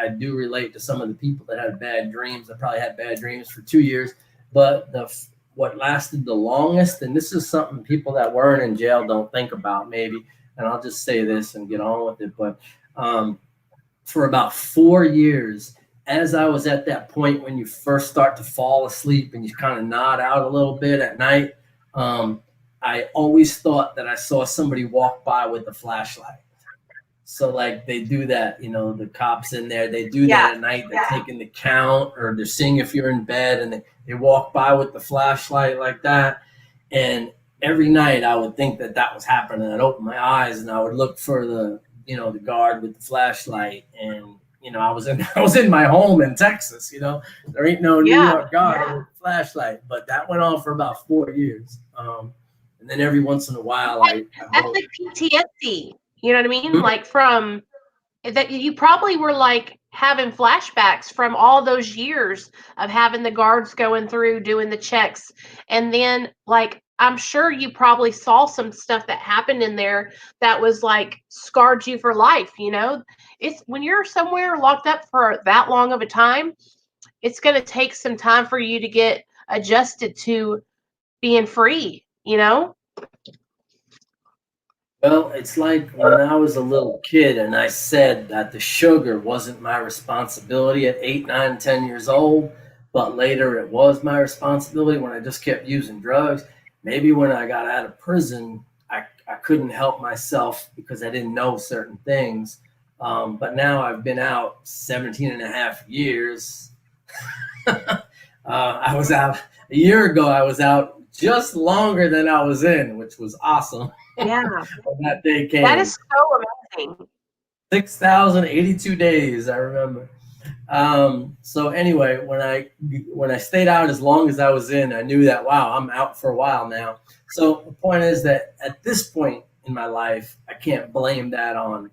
I do relate to some of the people that had bad dreams. I probably had bad dreams for 2 years, but what lasted the longest, and this is something people that weren't in jail don't think about maybe, and I'll just say this and get on with it, but for about 4 years, as I was at that point when you first start to fall asleep and you kind of nod out a little bit at night, I always thought that I saw somebody walk by with a flashlight. So like they do that, the cops in there, they do that at night. They're taking the count, or they're seeing if you're in bed, and they walk by with the flashlight like that. And every night I would think that was happening. I'd open my eyes and I would look for the guard with the flashlight. And, I was in my home in Texas, there ain't no New York guard with a flashlight, but that went on for about 4 years. And then every once in a while, that's like PTSD. You know what I mean? Mm-hmm. Like from that, you probably were like having flashbacks from all those years of having the guards going through, doing the checks. And then like, I'm sure you probably saw some stuff that happened in there that was like scarred you for life. It's when you're somewhere locked up for that long of a time, it's going to take some time for you to get adjusted to being free, Well, it's like when I was a little kid and I said that the sugar wasn't my responsibility at 8, 9, 10 years old, but later it was my responsibility when I just kept using drugs. Maybe when I got out of prison, I couldn't help myself because I didn't know certain things. But now I've been out 17 and a half years. I was out a year ago. I was out just longer than I was in, which was awesome. Yeah. When that day came. That is so amazing. 6,082 days, I remember. So anyway, when I stayed out as long as I was in, I knew that, wow, I'm out for a while now. So the point is that at this point in my life, I can't blame that on,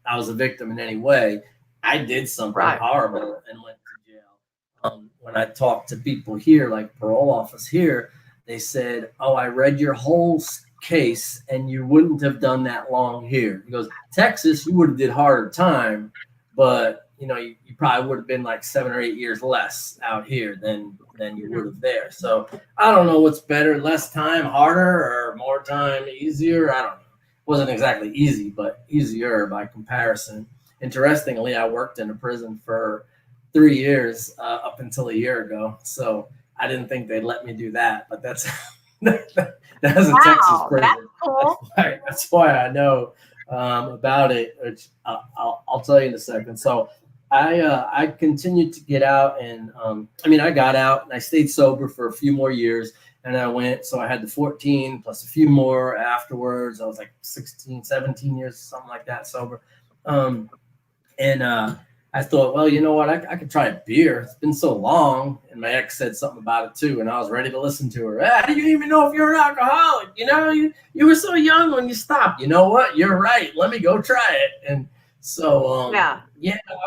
I was a victim in any way. I did something horrible and went to jail. When I talked to people here, like parole office here, they said, oh, I read your whole case and you wouldn't have done that long here. He goes, Texas, you would have did harder time, but you probably would have been like 7 or 8 years less out here than you would have there. So I don't know what's better, less time, harder, or more time, easier. I don't know. It wasn't exactly easy, but easier by comparison. Interestingly, I worked in a prison for 3 years up until a year ago. So I didn't think they'd let me do that, but that's a Texas prison. That's cool. That's why I know about it, which I'll tell you in a second. So I continued to get out, and I got out and I stayed sober for a few more years, and I went, so I had the 14 plus a few more afterwards. I was like 16, 17 years, something like that, sober. I thought, well, you know what? I could try a beer. It's been so long. And my ex said something about it too, and I was ready to listen to her. How do you even know if you're an alcoholic? You were so young when you stopped. You know what? You're right. Let me go try it. And so, I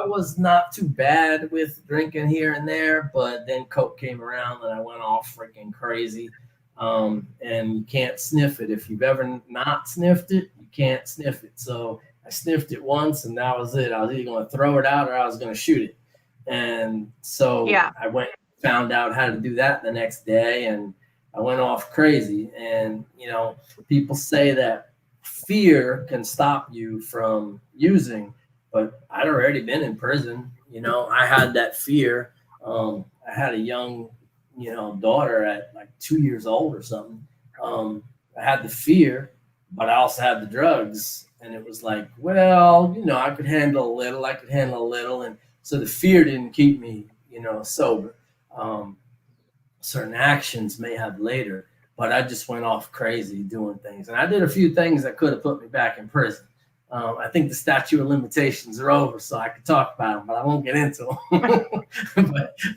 was not too bad with drinking here and there, but then Coke came around and I went all freaking crazy. And you can't sniff it. If you've ever not sniffed it, you can't sniff it. So I sniffed it once and that was it. I was either going to throw it out or I was going to shoot it. And so I went and found out how to do that the next day, and I went off crazy. And, people say that fear can stop you from using. But I'd already been in prison. I had that fear. I had a young, daughter at like 2 years old or something. I had the fear, but I also had the drugs. And it was like, well, I could handle a little. I could handle a little. And so the fear didn't keep me, sober. Certain actions may have later, but I just went off crazy doing things. And I did a few things that could have put me back in prison. I think the statute of limitations are over, so I could talk about them, but I won't get into them.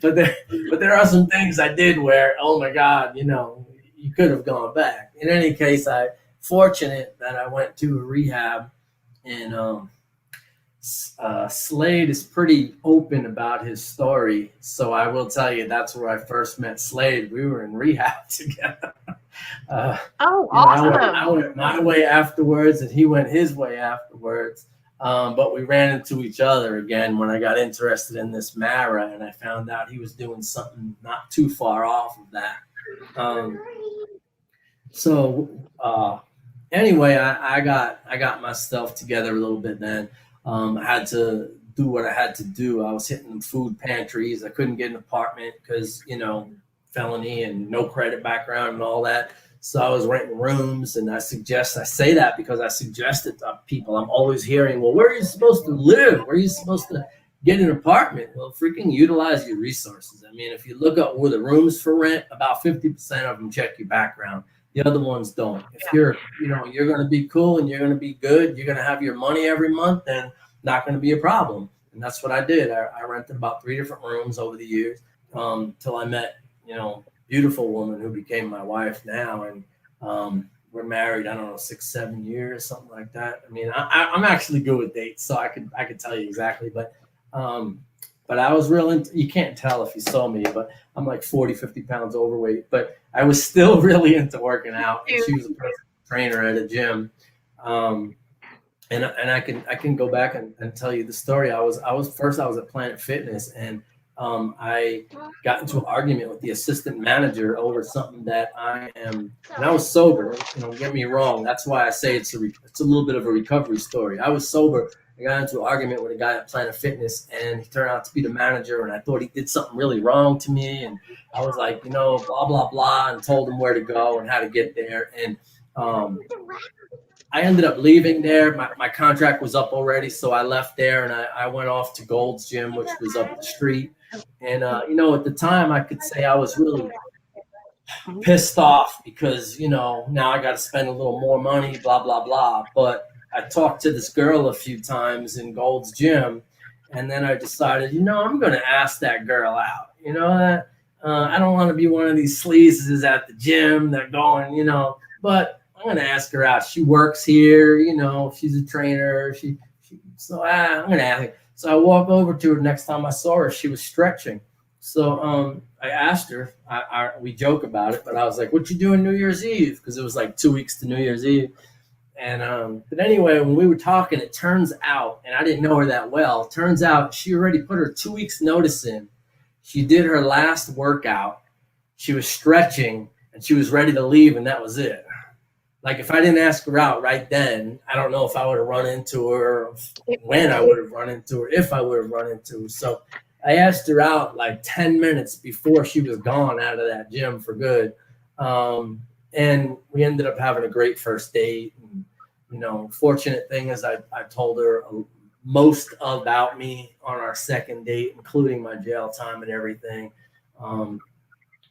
but there are some things I did where, oh my God, you could have gone back. In any case, I'm fortunate that I went to a rehab, and Slade is pretty open about his story. So I will tell you, that's where I first met Slade. We were in rehab together. Awesome. I went my way afterwards, and he went his way afterwards. But we ran into each other again when I got interested in this Mara, and I found out he was doing something not too far off of that. Anyway, I got myself together a little bit then. I had to do what I had to do. I was hitting food pantries. I couldn't get an apartment because, felony and no credit background and all that. So I was renting rooms, and I say that because I suggested to people. I'm always hearing, well, where are you supposed to live? Where are you supposed to get an apartment? Well, freaking utilize your resources. I mean, if you look up where the rooms for rent, about 50% of them check your background. The other ones don't. If you're going to be cool and you're going to be good, you're going to have your money every month, then not going to be a problem. And that's what I did. I rented about 3 different rooms over the years till I met, beautiful woman who became my wife now. And we're married, I don't know, 6-7 years, something like that. I mean, I'm actually good with dates, so I could tell you exactly. But I was real into, you can't tell if you saw me, but I'm like 40-50 pounds overweight. But I was still really into working out. And she was a personal trainer at a gym. And I can go back and tell you the story. I was at Planet Fitness, and I got into an argument with the assistant manager over something that and I was sober. Don't get me wrong. That's why I say it's a little bit of a recovery story. I was sober. I got into an argument with a guy at Planet Fitness, and he turned out to be the manager, and I thought he did something really wrong to me. And I was like, blah, blah, blah, and told him where to go and how to get there. And I ended up leaving there. My contract was up already, so I left there, and I went off to Gold's Gym, which was up the street. And, at the time, I could say I was really pissed off because, now I got to spend a little more money, blah, blah, blah. But I talked to this girl a few times in Gold's Gym, and then I decided, I'm going to ask that girl out. I don't want to be one of these sleazes at the gym that going, but I'm going to ask her out. She works here, she's a trainer. So I'm going to ask her. So I walk over to her. Next time I saw her, she was stretching. So I asked her, we joke about it, but I was like, what you doing New Year's Eve? Because it was like 2 weeks to New Year's Eve. And but anyway, when we were talking, it turns out, and I didn't know her that well, turns out she already put her 2 weeks notice in. She did her last workout. She was stretching, and she was ready to leave, and that was it. Like, if I didn't ask her out right then, I don't know if I would have run into her, when I would have run into her, if I would have run into her. So I asked her out like 10 minutes before she was gone out of that gym for good. And we ended up having a great first date. And, fortunate thing is I told her most about me on our second date, including my jail time and everything,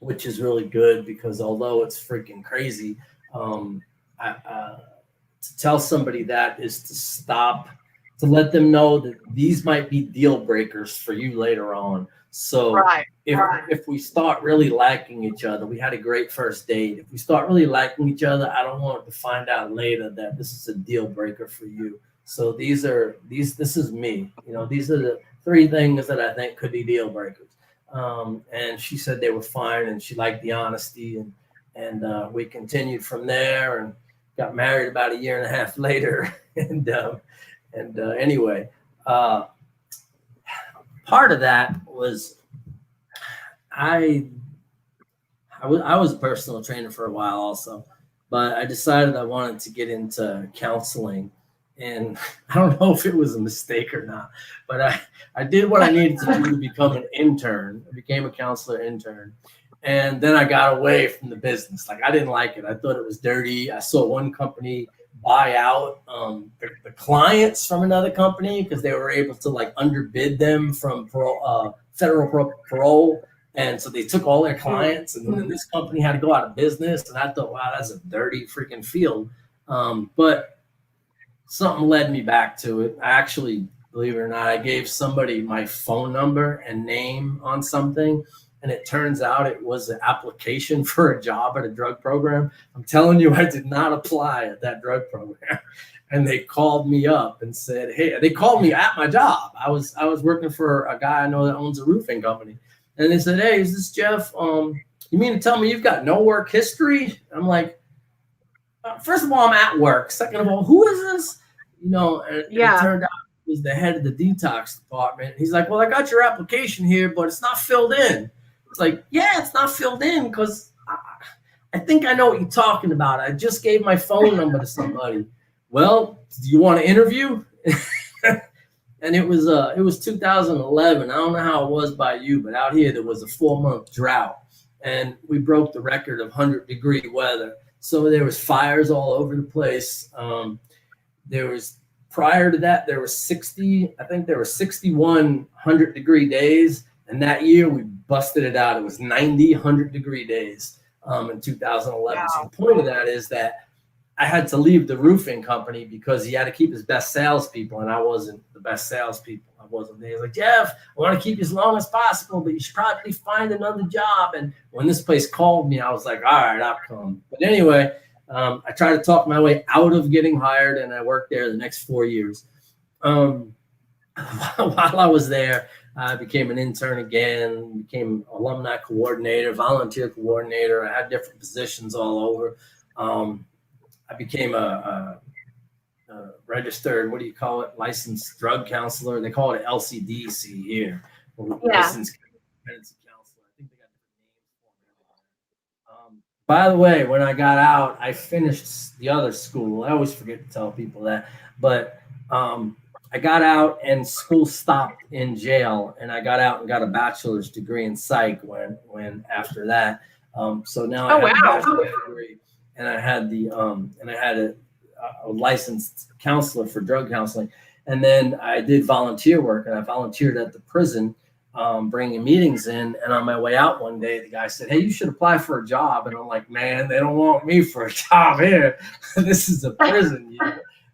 which is really good because although it's freaking crazy, to tell somebody that is to let them know that these might be deal breakers for you later on. So if we start really liking each other, we had a great first date. If we start really liking each other, I don't want to find out later that this is a deal breaker for you. So this is me. These are the 3 things that I think could be deal breakers. And she said they were fine, and she liked the honesty, and we continued from there and got married about 1.5 years later. Anyway, part of that was I was a personal trainer for a while also. but I decided I wanted to get into counseling. And I don't know if it was a mistake or not, but I did what I needed to do to become an intern. I became a counselor intern. And then I got away from the business. Like, I didn't like it. I thought it was dirty. I saw one company buy out the clients from another company because they were able to like underbid them from federal parole. And so they took all their clients, and then this company had to go out of business. And I thought, wow, that's a dirty freaking field. But something led me back to it. I actually, believe it or not, I gave somebody my phone number and name on something, and it turns out it was an application for a job at a drug program. I'm telling you, I did not apply at that drug program. And they called me up and said, hey, they called me at my job. I was working for a guy I know that owns a roofing company. And they said, hey, is this Jeff? You mean to tell me you've got no work history? I'm like, first of all, I'm at work. Second of all, who is this? You know, and it turned out it was the head of the detox department. He's like, well, I got your application here, but it's not filled in. It's like, yeah, it's not filled in because I think I know what you're talking about. I just gave my phone number to somebody. Well, do you want to interview? And it was 2011. I don't know how it was by you, but out here there was a 4-month drought, and we broke the record of 100-degree weather. So there was fires all over the place. There was, prior to that, there were 61 100-degree days. And that year we busted it out. It was 90 100-degree days in 2011. Wow. So the point of that is that I had to leave the roofing company because he had to keep his best salespeople, and I wasn't the best salespeople. I wasn't there. He's like, Jeff, I want to keep you as long as possible, but you should probably find another job. And when this place called me, I was like, all right, I'll come. But anyway, I tried to talk my way out of getting hired, and I worked there the next 4 years. While I was there, I became an intern again, became alumni coordinator, volunteer coordinator. I had different positions all over. I became a registered, what do you call it, licensed drug counselor. They call it an LCDC here. Licensed dependency counselor. I think they got different names for it. By the way, when I got out, I finished the other school. I always forget to tell people that. But I got out and school stopped in jail, and I got out and got a bachelor's degree in psych when after that. So now I have a bachelor's degree. And I had a licensed counselor for drug counseling. And then I did volunteer work, and I volunteered at the prison, bringing meetings in. And on my way out one day, the guy said, hey, you should apply for a job. And I'm like, man, they don't want me for a job here. This is a prison.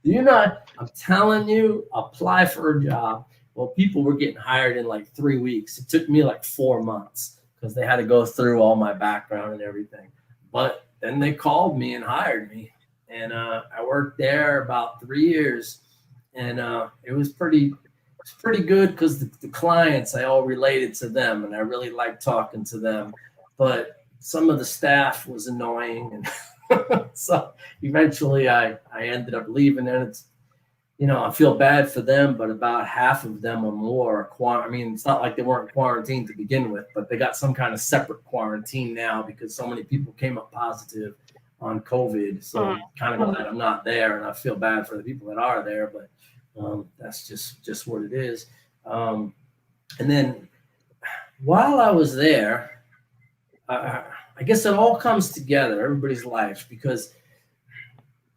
You know, I'm telling you, apply for a job. Well, people were getting hired in like 3 weeks. It took me like 4 months because they had to go through all my background and everything. But then they called me and hired me, and I worked there about 3 years, and it was pretty good because the clients, I all related to them, and I really liked talking to them. But some of the staff was annoying, and so eventually I ended up leaving, and it's, you know, I feel bad for them, but about half of them or more I mean, it's not like they weren't quarantined to begin with, but they got some kind of separate quarantine now because so many people came up positive on COVID. So kind of glad I'm not there, and I feel bad for the people that are there, but that's just what it is. And then while I was there, I guess it all comes together, everybody's life, because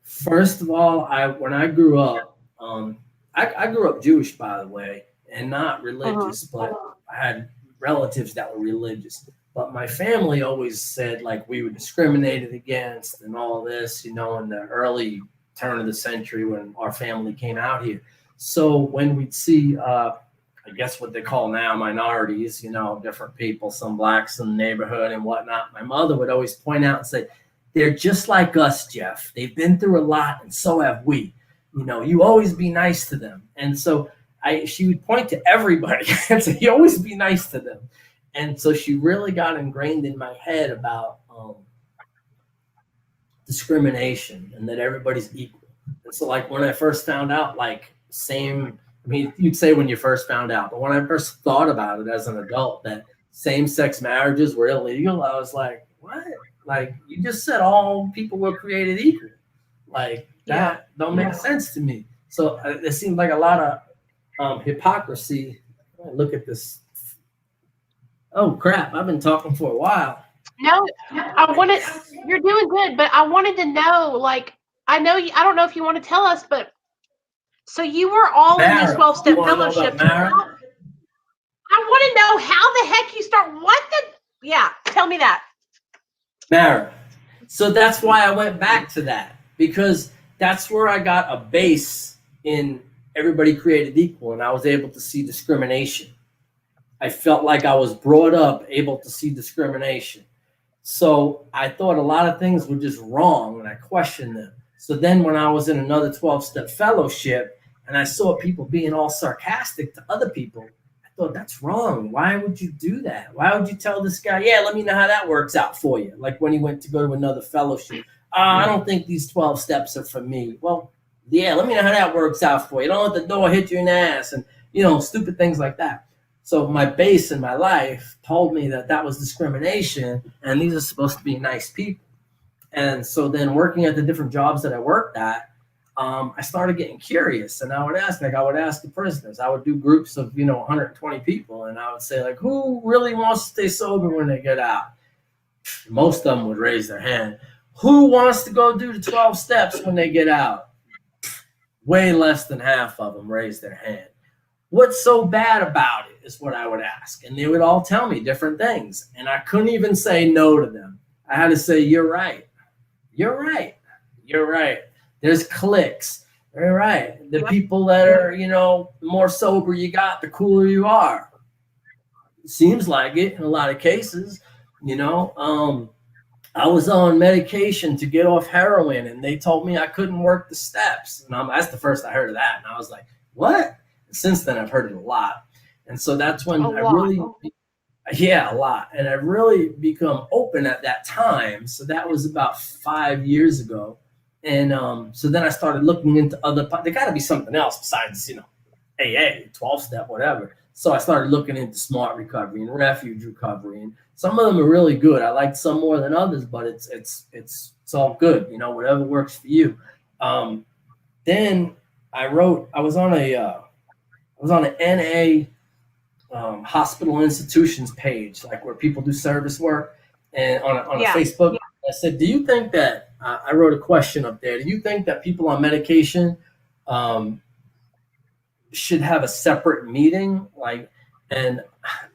first of all, when I grew up, I grew up Jewish, by the way, and not religious, but I had relatives that were religious. But my family always said, like, we were discriminated against and all this, you know, in the early turn of the century when our family came out here. So when we'd see, I guess what they call now minorities, you know, different people, some blacks in the neighborhood and whatnot, my mother would always point out and say, they're just like us, Jeff. They've been through a lot, and so have we. You know, you always be nice to them. And so she would point to everybody and say, you always be nice to them. And so she really got ingrained in my head about discrimination and that everybody's equal. And so, like, when I first found out, like, I mean, you'd say when you first found out, but when I first thought about it as an adult, that same-sex marriages were illegal, I was like, what? Like, you just said all people were created equal. Like, that don't make sense to me. So it seems like a lot of hypocrisy. Look at this. Oh crap! I've been talking for a while. No, you're doing good, but I wanted to know, like, I know you, I don't know if you want to tell us, but so you were all in these Mara, 12-step you want to know about fellowships. Mara? I want to know how the heck you start. Yeah, tell me that. Mara. So that's why I went back to that, because that's where I got a base in everybody created equal, and I was able to see discrimination. I felt like I was brought up able to see discrimination. So I thought a lot of things were just wrong, and I questioned them. So then when I was in another 12-step fellowship and I saw people being all sarcastic to other people, I thought, that's wrong. Why would you do that? Why would you tell this guy, yeah, let me know how that works out for you? Like when he went to go to another fellowship. I don't think these 12 steps are for me. Well, yeah, let me know how that works out for you. Don't let the door hit you in the ass, and, stupid things like that. So my base in my life told me that that was discrimination, and these are supposed to be nice people. And so then working at the different jobs that I worked at, I started getting curious, and I would ask the prisoners. I would do groups of 120 people, and I would say, like, who really wants to stay sober when they get out? Most of them would raise their hand. Who wants to go do the 12 steps when they get out? Way less than half of them raised their hand. What's so bad about it is what I would ask. And they would all tell me different things. And I couldn't even say no to them. I had to say, you're right. You're right. You're right. There's cliques. You're right. The people that are, the more sober you got, the cooler you are. Seems like it in a lot of cases. I was on medication to get off heroin, and they told me I couldn't work the steps. And that's the first I heard of that. And I was like, what? Since then, I've heard it a lot. And so that's when a lot. And I really become open at that time. So that was about 5 years ago. And so then I started looking into there got to be something else besides, AA, 12-step, whatever. So I started looking into smart recovery and refuge recovery. And some of them are really good. I like some more than others, but it's all good, whatever works for you. Then I was on an NA hospital institutions page, like where people do service work, and on a Facebook. I said, do you think that I wrote a question up there? Do you think that people on medication should have a separate meeting? And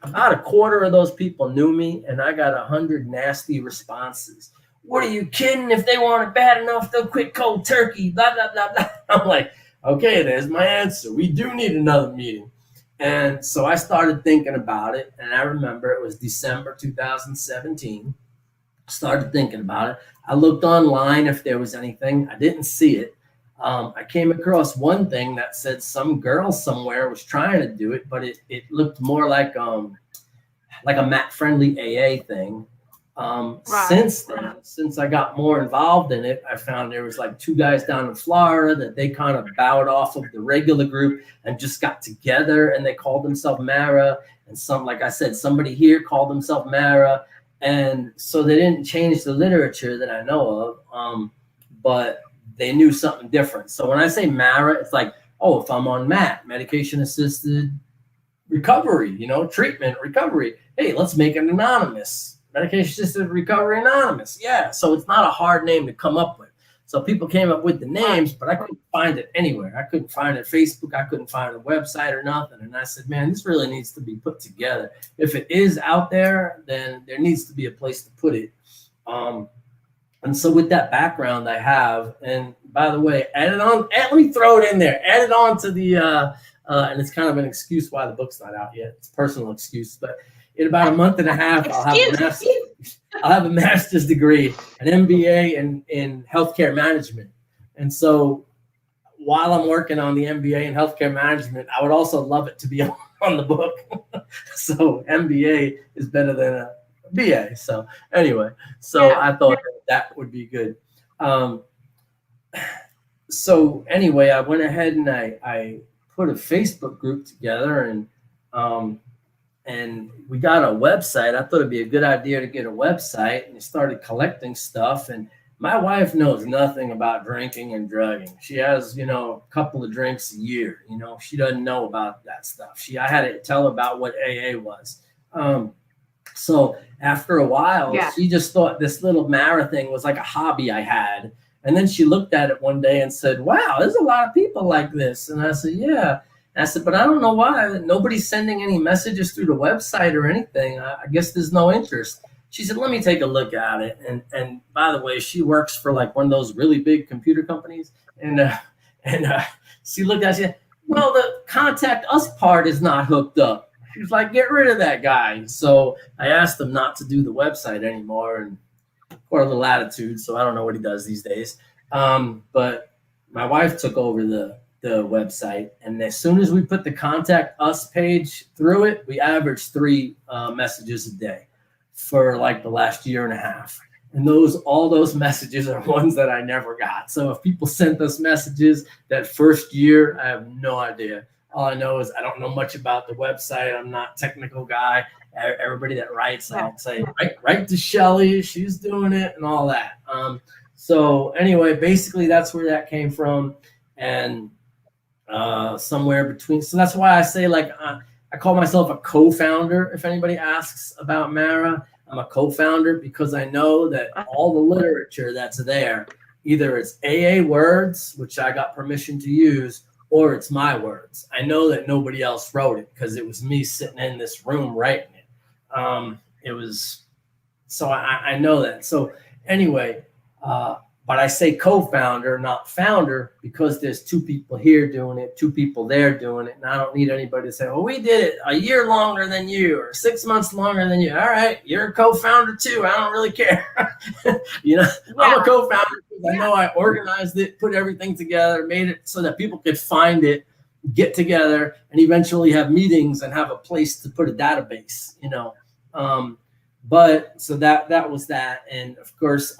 about a quarter of those people knew me, and I got 100 nasty responses. What are you kidding? If they want it bad enough, they'll quit cold turkey, blah, blah, blah, blah. I'm like, okay, there's my answer. We do need another meeting. And so I started thinking about it, and I remember it was December 2017. I started thinking about it. I looked online if there was anything. I didn't see it. I came across one thing that said some girl somewhere was trying to do it, but it looked more like a mat-friendly AA thing. Since then, since I got more involved in it, I found there was like 2 guys down in Florida that they kind of bowed off of the regular group and just got together, and they called themselves Mara. And like I said, somebody here called themselves Mara. And so they didn't change the literature that I know of, but they knew something different. So when I say Mara, it's like, oh, if I'm on MAT, medication-assisted recovery, treatment recovery, hey, let's make it anonymous. Medication-assisted recovery anonymous. Yeah, so it's not a hard name to come up with. So people came up with the names, but I couldn't find it anywhere. I couldn't find it on Facebook. I couldn't find a website or nothing. And I said, man, this really needs to be put together. If it is out there, then there needs to be a place to put it. And so with that background I have, and by the way, let me throw it in there. Add it on to the, and it's kind of an excuse why the book's not out yet. It's a personal excuse, but in about a month and a half, I'll have a master's degree, an MBA in healthcare management. And so while I'm working on the MBA in healthcare management, I would also love it to be on the book. So MBA is better than a BA. So anyway, I thought that would be good. So anyway, I went ahead and I put a Facebook group together, and and we got a website. I thought it'd be a good idea to get a website, and started collecting stuff. And my wife knows nothing about drinking and drugging. She has, a couple of drinks a year. She doesn't know about that stuff. I had to tell her about what AA was. So after a while, she just thought this little Mara thing was like a hobby I had. And then she looked at it one day and said, wow, there's a lot of people like this. And I said, yeah. And I said, but I don't know why. Nobody's sending any messages through the website or anything. I guess there's no interest. She said, let me take a look at it. And by the way, she works for like one of those really big computer companies. And she looked at it, she said, well, the contact us part is not hooked up. She was like, get rid of that guy. So I asked him not to do the website anymore, or a little attitude. So I don't know what he does these days. But my wife took over the website. And as soon as we put the contact us page through it, we averaged 3 messages a day for like the last year and a half. And all those messages are ones that I never got. So if people sent us messages that first year, I have no idea. All I know is I don't know much about the website. I'm not a technical guy. Everybody that writes, I'll say, write to Shelly. She's doing it and all that. So anyway, basically that's where that came from. And somewhere between. So that's why I say, like, I call myself a co-founder. If anybody asks about Mara, I'm a co-founder because I know that all the literature that's there, either it's AA words, which I got permission to use, or it's my words. I know that nobody else wrote it because it was me sitting in this room writing it. So I know that. So anyway, but I say co-founder, not founder, because there's 2 people here doing it, 2 people there doing it. And I don't need anybody to say, well, we did it a year longer than you or 6 months longer than you. All right, you're a co-founder too. I don't really care. I'm a co-founder because I know I organized it, put everything together, made it so that people could find it, get together, and eventually have meetings and have a place to put a database, But so that was that. And of course,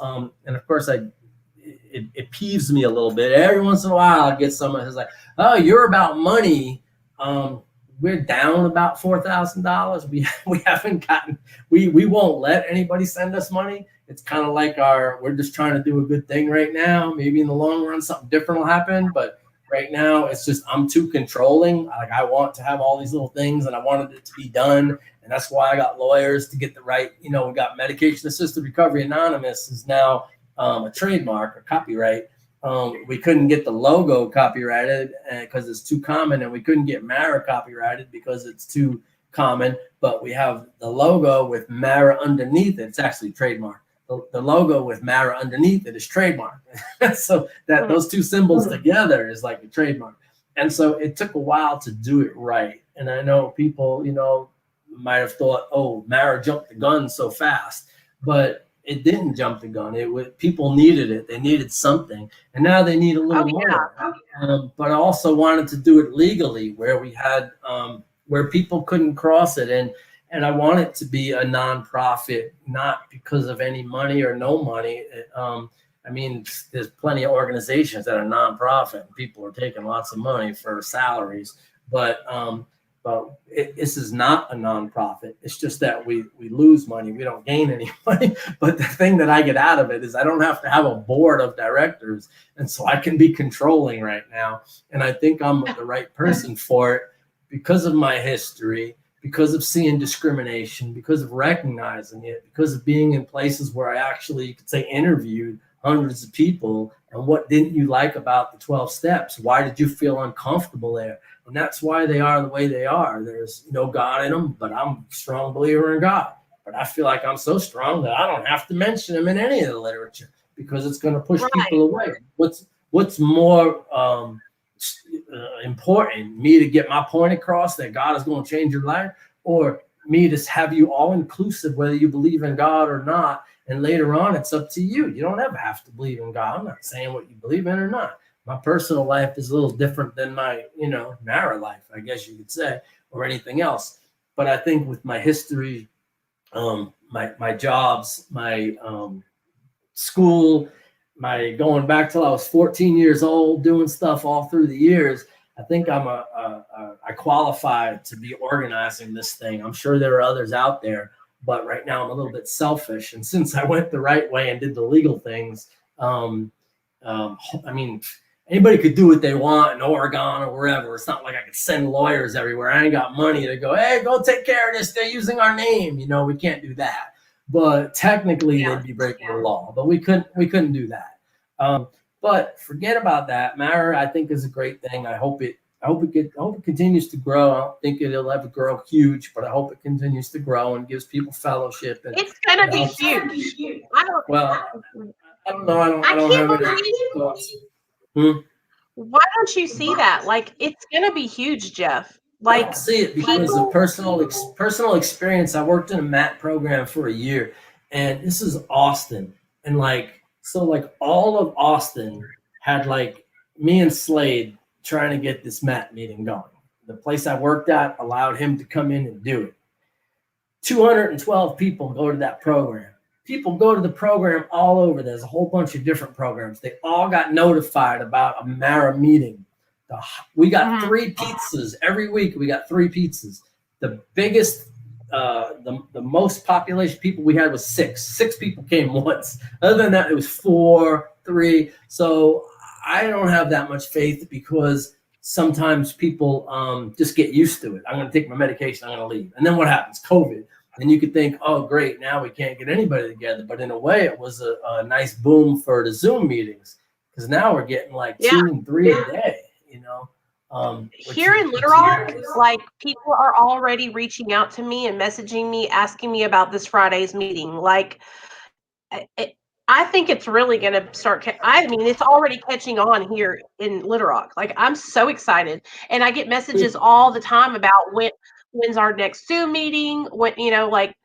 it peeves me a little bit. Every once in a while, I get someone who's like, "Oh, you're about money." We're down about $4,000. We haven't gotten. We won't let anybody send us money. It's kind of like we're just trying to do a good thing right now. Maybe in the long run, something different will happen. But right now, it's just I'm too controlling. Like I want to have all these little things, and I wanted it to be done. And that's why I got lawyers to get the right. We got Medication Assisted Recovery Anonymous is now a trademark or copyright. We couldn't get the logo copyrighted because it's too common, and we couldn't get Mara copyrighted because it's too common. But we have the logo with Mara underneath it. It's actually trademark. The logo with Mara underneath it is trademark. So that those 2 symbols together is like a trademark. And so it took a while to do it right. And I know people, might have thought, oh, Mara jumped the gun so fast, but it didn't jump the gun. People needed it. They needed something, and now they need a little more. But I also wanted to do it legally, where we had where people couldn't cross it, and I want it to be a nonprofit, not because of any money or no money. There's plenty of organizations that are nonprofit, and people are taking lots of money for salaries, but this is not a nonprofit. It's just that we lose money. We don't gain any money. But the thing that I get out of it is I don't have to have a board of directors. And so I can be controlling right now. And I think I'm the right person for it because of my history, because of seeing discrimination, because of recognizing it, because of being in places where I actually, you could say, interviewed hundreds of people. And what didn't you like about the 12 steps? Why did you feel uncomfortable there? And that's why they are the way they are. There's no God in them, but I'm a strong believer in God. But I feel like I'm so strong that I don't have to mention them in any of the literature because it's going to push people away. What's more important, me to get my point across that God is going to change your life, or me to have you all inclusive, whether you believe in God or not? And later on, it's up to you. You don't ever have to believe in God. I'm not saying what you believe in or not. My personal life is a little different than my, Mara life, I guess you could say, or anything else. But I think with my history, my jobs, my school, my going back till I was 14 years old, doing stuff all through the years, I think I qualify to be organizing this thing. I'm sure there are others out there, but right now I'm a little bit selfish. And since I went the right way and did the legal things, I mean, anybody could do what they want in Oregon or wherever. It's not like I could send lawyers everywhere. I ain't got money to go, hey, go take care of this. They're using our name. You know, we can't do that. But technically, they'd be breaking the law. But we couldn't do that. But forget about that. Mara, I think, is a great thing. I hope it continues to grow. I don't think it'll ever grow huge, but I hope it continues to grow and gives people fellowship. And it's gonna be huge. I don't know. I don't have any thoughts. Why don't you see that? Like, it's gonna be huge, Jeff. Like, I see it because of personal experience. I worked in a MAT program for a year, and this is Austin, and so all of Austin had like me and Slade trying to get this MAT meeting going. The place I worked at allowed him to come in and do it. 212 people go to that program. People go to the program all over. There's a whole bunch of different programs. They all got notified about a MARA meeting. We got 3 pizzas every week. We got 3 pizzas. The biggest, the most population people we had was 6. 6 people came once. Other than that, it was 4, 3. So I don't have that much faith because sometimes people just get used to it. I'm going to take my medication. I'm going to leave. And then what happens? COVID. And you could think, oh, great, now we can't get anybody together. But in a way, it was a nice boom for the Zoom meetings because now we're getting like 2 and 3 a day, you know. Here in Little Rock, like, people are already reaching out to me and messaging me, asking me about this Friday's meeting. Like, I think it's really going to start. I mean, it's already catching on here in Little Rock. Like, I'm so excited. And I get messages all the time about when's our next Zoom meeting. What, you know, like,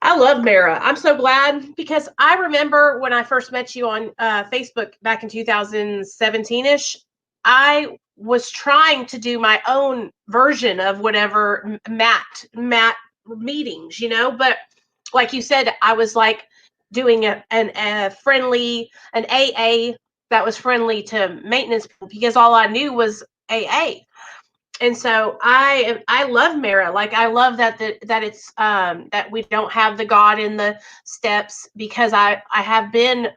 I love Mara. I'm so glad because I remember when I first met you on Facebook back in 2017-ish, I was trying to do my own version of whatever MAT meetings, you know, but like you said, I was like doing an AA that was friendly to maintenance people because all I knew was AA. And so I love Mara. Like, I love that it's that we don't have the God in the steps because I have been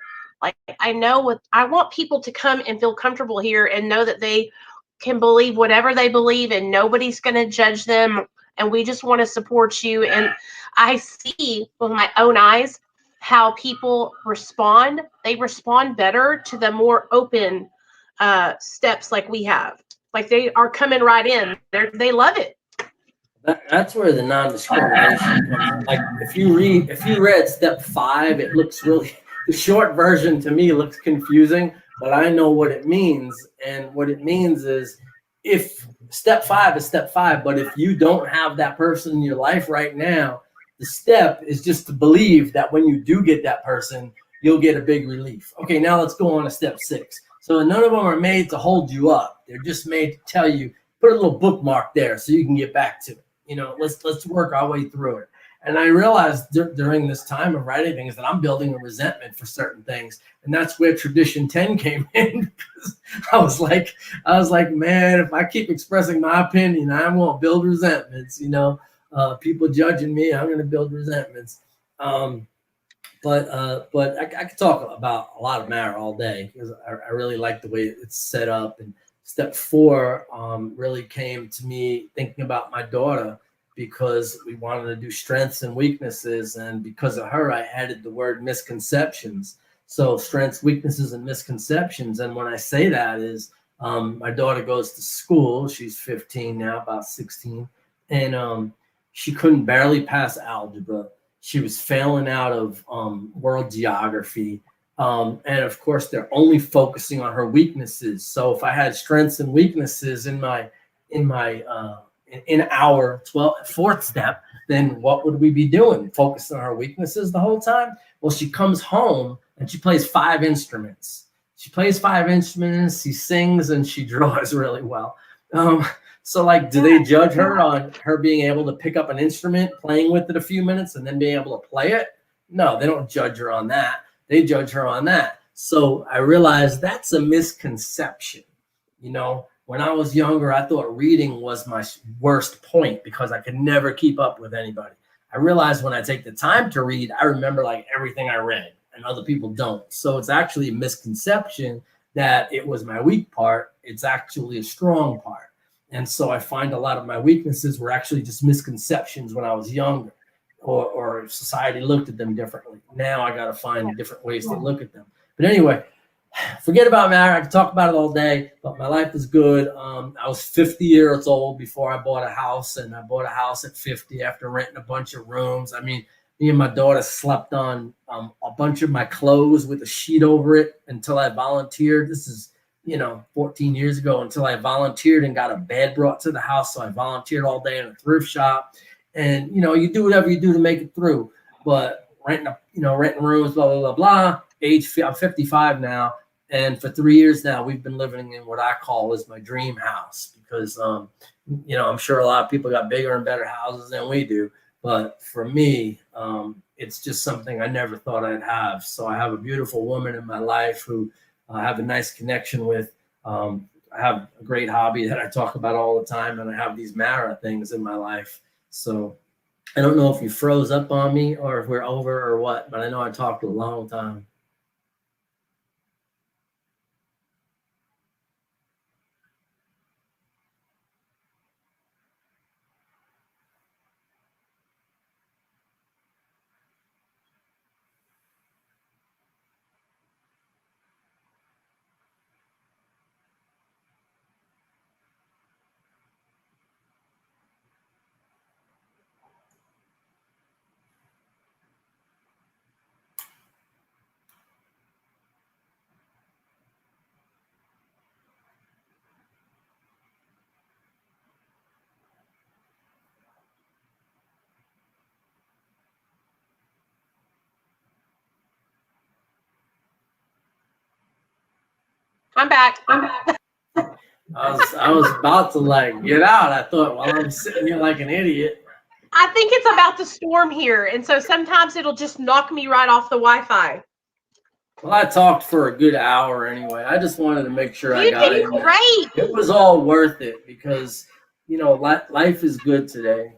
like, I want people to come and feel comfortable here and know that they can believe whatever they believe and nobody's going to judge them. And we just want to support you. And I see with my own eyes how people respond. They respond better to the more open steps like we have. Like, they are coming right in. They love it. That's where the non-discrimination comes in. Like, if you read step 5, it looks really, the short version to me looks confusing, but I know what it means. And what it means is, if step 5 is step 5, but if you don't have that person in your life right now, the step is just to believe that when you do get that person, you'll get a big relief. Okay, now let's go on to step 6. So none of them are made to hold you up. They're just made to tell you, put a little bookmark there so you can get back to it. You know, let's work our way through it. And I realized during this time of writing things that I'm building a resentment for certain things. And that's where tradition 10 came in. Because I was like, man, if I keep expressing my opinion, I won't build resentments. You know, people judging me, I'm going to build resentments. But I could talk about a lot of Mara all day because I really like the way it's set up. And step 4 really came to me thinking about my daughter because we wanted to do strengths and weaknesses. And because of her, I added the word misconceptions. So strengths, weaknesses, and misconceptions. And when I say that is my daughter goes to school. She's 15 now, about 16. And she couldn't barely pass algebra. She was failing out of world geography. And of course, they're only focusing on her weaknesses. So if I had strengths and weaknesses in our 4th step, then what would we be doing? Focusing on her weaknesses the whole time? Well, she comes home and she plays 5 instruments. She sings, and she draws really well. So, like, do they judge her on her being able to pick up an instrument, playing with it a few minutes, and then being able to play it? No, they don't judge her on that. They judge her on that. So I realized that's a misconception. You know, When I was younger, I thought reading was my worst point because I could never keep up with anybody. I realized when I take the time to read, I remember like everything I read, and other people don't. So it's actually a misconception that it was my weak part. It's actually a strong part. And so I find a lot of my weaknesses were actually just misconceptions when I was younger, or society looked at them differently. Now I got to find different ways to look at them. But anyway, forget about marriage. I can talk about it all day, but my life is good. I was 50 years old before I bought a house, and I bought a house at 50 after renting a bunch of rooms. I mean, me and my daughter slept on a bunch of my clothes with a sheet over it until I volunteered. This is, 14 years ago, until I volunteered and got a bed brought to the house. So I volunteered all day in a thrift shop, and you do whatever you do to make it through. But renting rooms, blah blah blah blah. I'm 55 now, and for 3 years now, we've been living in what I call is my dream house because, I'm sure a lot of people got bigger and better houses than we do. But for me, it's just something I never thought I'd have. So I have a beautiful woman in my life who I have a nice connection with. I have a great hobby that I talk about all the time, and I have these Mara things in my life. So I don't know if you froze up on me or if we're over or what, but I know I talked a long time. I'm back. I was about to like get out. I thought while I'm sitting here like an idiot. I think it's about to storm here, and so sometimes it'll just knock me right off the Wi-Fi. Well, I talked for a good hour anyway. I just wanted to make sure I You got did in. great. It was all worth it because life is good today.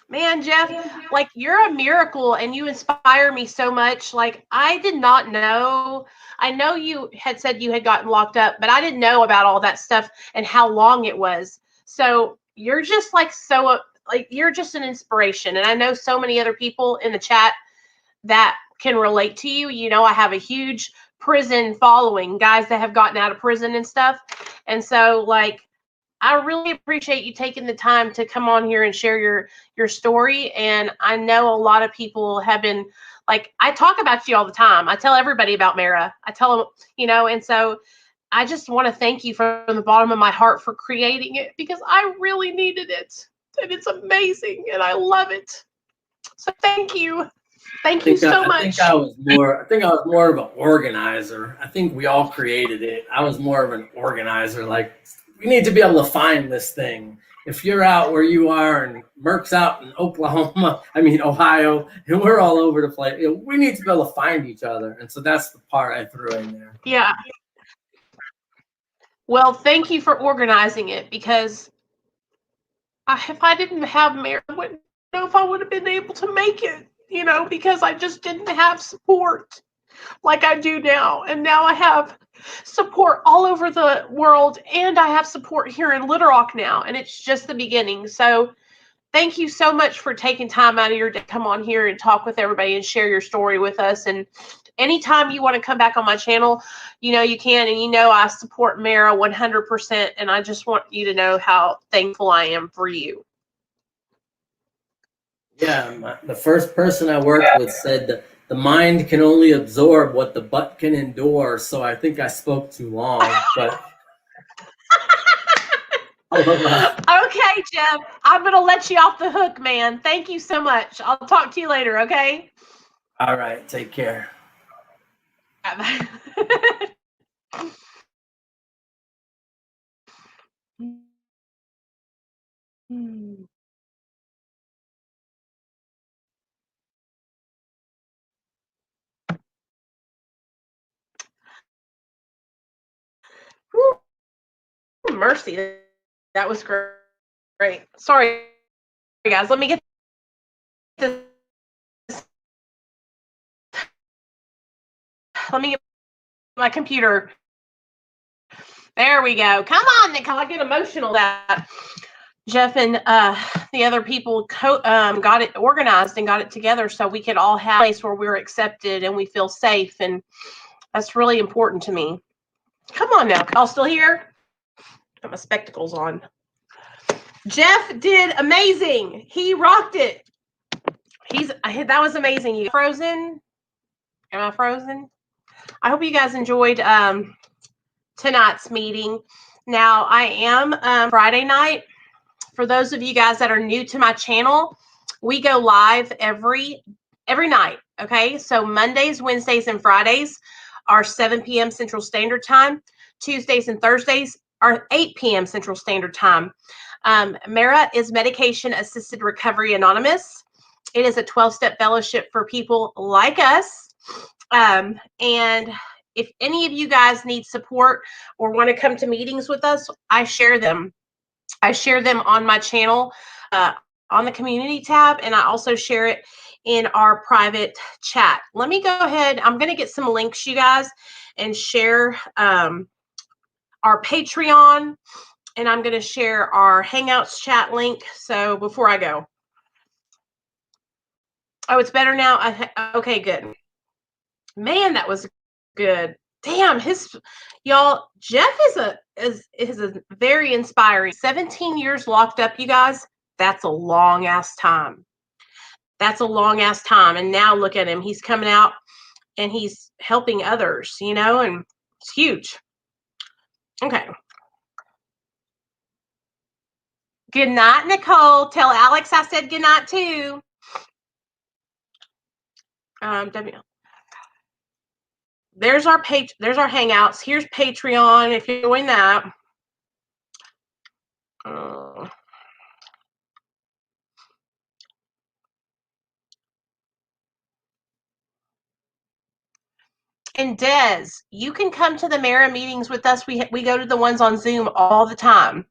Man, Jeff, like you're a miracle and you inspire me so much. Like I did not know. I know you had said you had gotten locked up, but I didn't know about all that stuff and how long it was. So you're just like like you're just an inspiration. And I know so many other people in the chat that can relate to you. I have a huge prison following, guys that have gotten out of prison and stuff. And so like I really appreciate you taking the time to come on here and share your story. And I know a lot of people have been like, I talk about you all the time. I tell everybody about Mara. I tell them, and so I just want to thank you from the bottom of my heart for creating it because I really needed it. And it's amazing and I love it. So thank you. Thank you so much. I think I was more of an organizer. I think we all created it. I was more of an organizer. Like, we need to be able to find this thing. If you're out where you are and Merck's out in Ohio, and we're all over the place, we need to be able to find each other. And so that's the part I threw in there. Yeah. Well, thank you for organizing it because if I didn't have Mary, I wouldn't know if I would have been able to make it, because I just didn't have support like I do now. And now I have support all over the world and I have support here in Little Rock now. And it's just the beginning. So thank you so much for taking time out of your day to come on here and talk with everybody and share your story with us. And anytime you want to come back on my channel, you can. And I support Mara 100%. And I just want you to know how thankful I am for you. Yeah, the first person I worked with said that the mind can only absorb what the butt can endure. So I think I spoke too long, but. Okay, Jeff, I'm going to let you off the hook, man. Thank you so much. I'll talk to you later, okay? All right, take care. Woo. mercy. That was great. Sorry, guys. Let me get this. Let me get my computer. There we go. Come on, Nicole. I get emotional that Jeff and the other people got it organized and got it together so we could all have a place where we're accepted and we feel safe. And that's really important to me. Come on now. Y'all still here? Got my spectacles on. Jeff did amazing. He rocked it. That was amazing. You frozen? Am I frozen? I hope you guys enjoyed tonight's meeting. Now, I am Friday night. For those of you guys that are new to my channel, we go live every night, okay? So Mondays, Wednesdays, and Fridays are 7 p.m. Central Standard Time. Tuesdays and Thursdays are 8 p.m. Central Standard Time. MERA is Medication Assisted Recovery Anonymous. It is a 12-step fellowship for people like us. And if any of you guys need support or want to come to meetings with us, I share them. I share them on my channel on the community tab, and I also share it in our private chat. Let me go ahead. I'm going to get some links, you guys, and share our Patreon, and I'm going to share our Hangouts chat link. So before I go. Oh, it's better now? Okay, good. Man, that was good. Damn, y'all, Jeff is a very inspiring. 17 years locked up, you guys. That's a long ass time. That's a long ass time. And now look at him. He's coming out and he's helping others, you know, and it's huge. Okay. Good night, Nicole. Tell Alex I said good night too. There's our Hangouts. Here's Patreon if you're doing that. And Des, you can come to the MERA meetings with us. We go to the ones on Zoom all the time.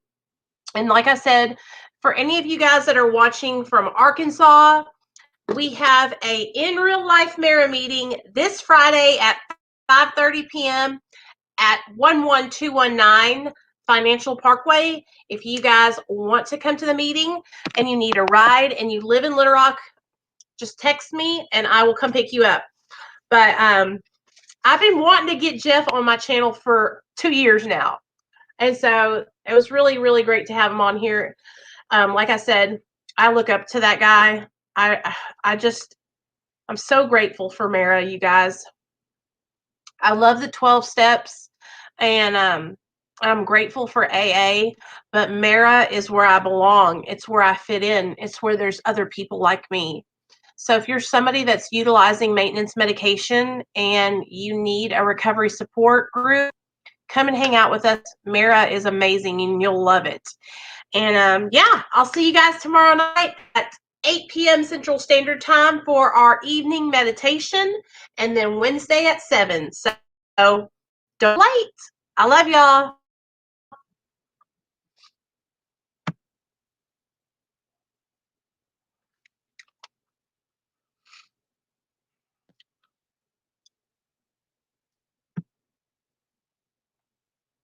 And like I said, for any of you guys that are watching from Arkansas, we have a in real life MERA meeting this Friday at 5:30 p.m. at 11219 Financial Parkway. If you guys want to come to the meeting and you need a ride and you live in Little Rock, just text me and I will come pick you up. But I've been wanting to get Jeff on my channel for 2 years now. And so it was really, really great to have him on here. Like I said, I look up to that guy. I'm so grateful for MERA, you guys. I love the 12 steps, and I'm grateful for AA, but MERA is where I belong. It's where I fit in. It's where there's other people like me. So if you're somebody that's utilizing maintenance medication and you need a recovery support group, come and hang out with us. MERA is amazing and you'll love it. And yeah, I'll see you guys tomorrow night at 8 p.m. Central Standard Time for our evening meditation, and then Wednesday at 7. So don't wait. I love y'all.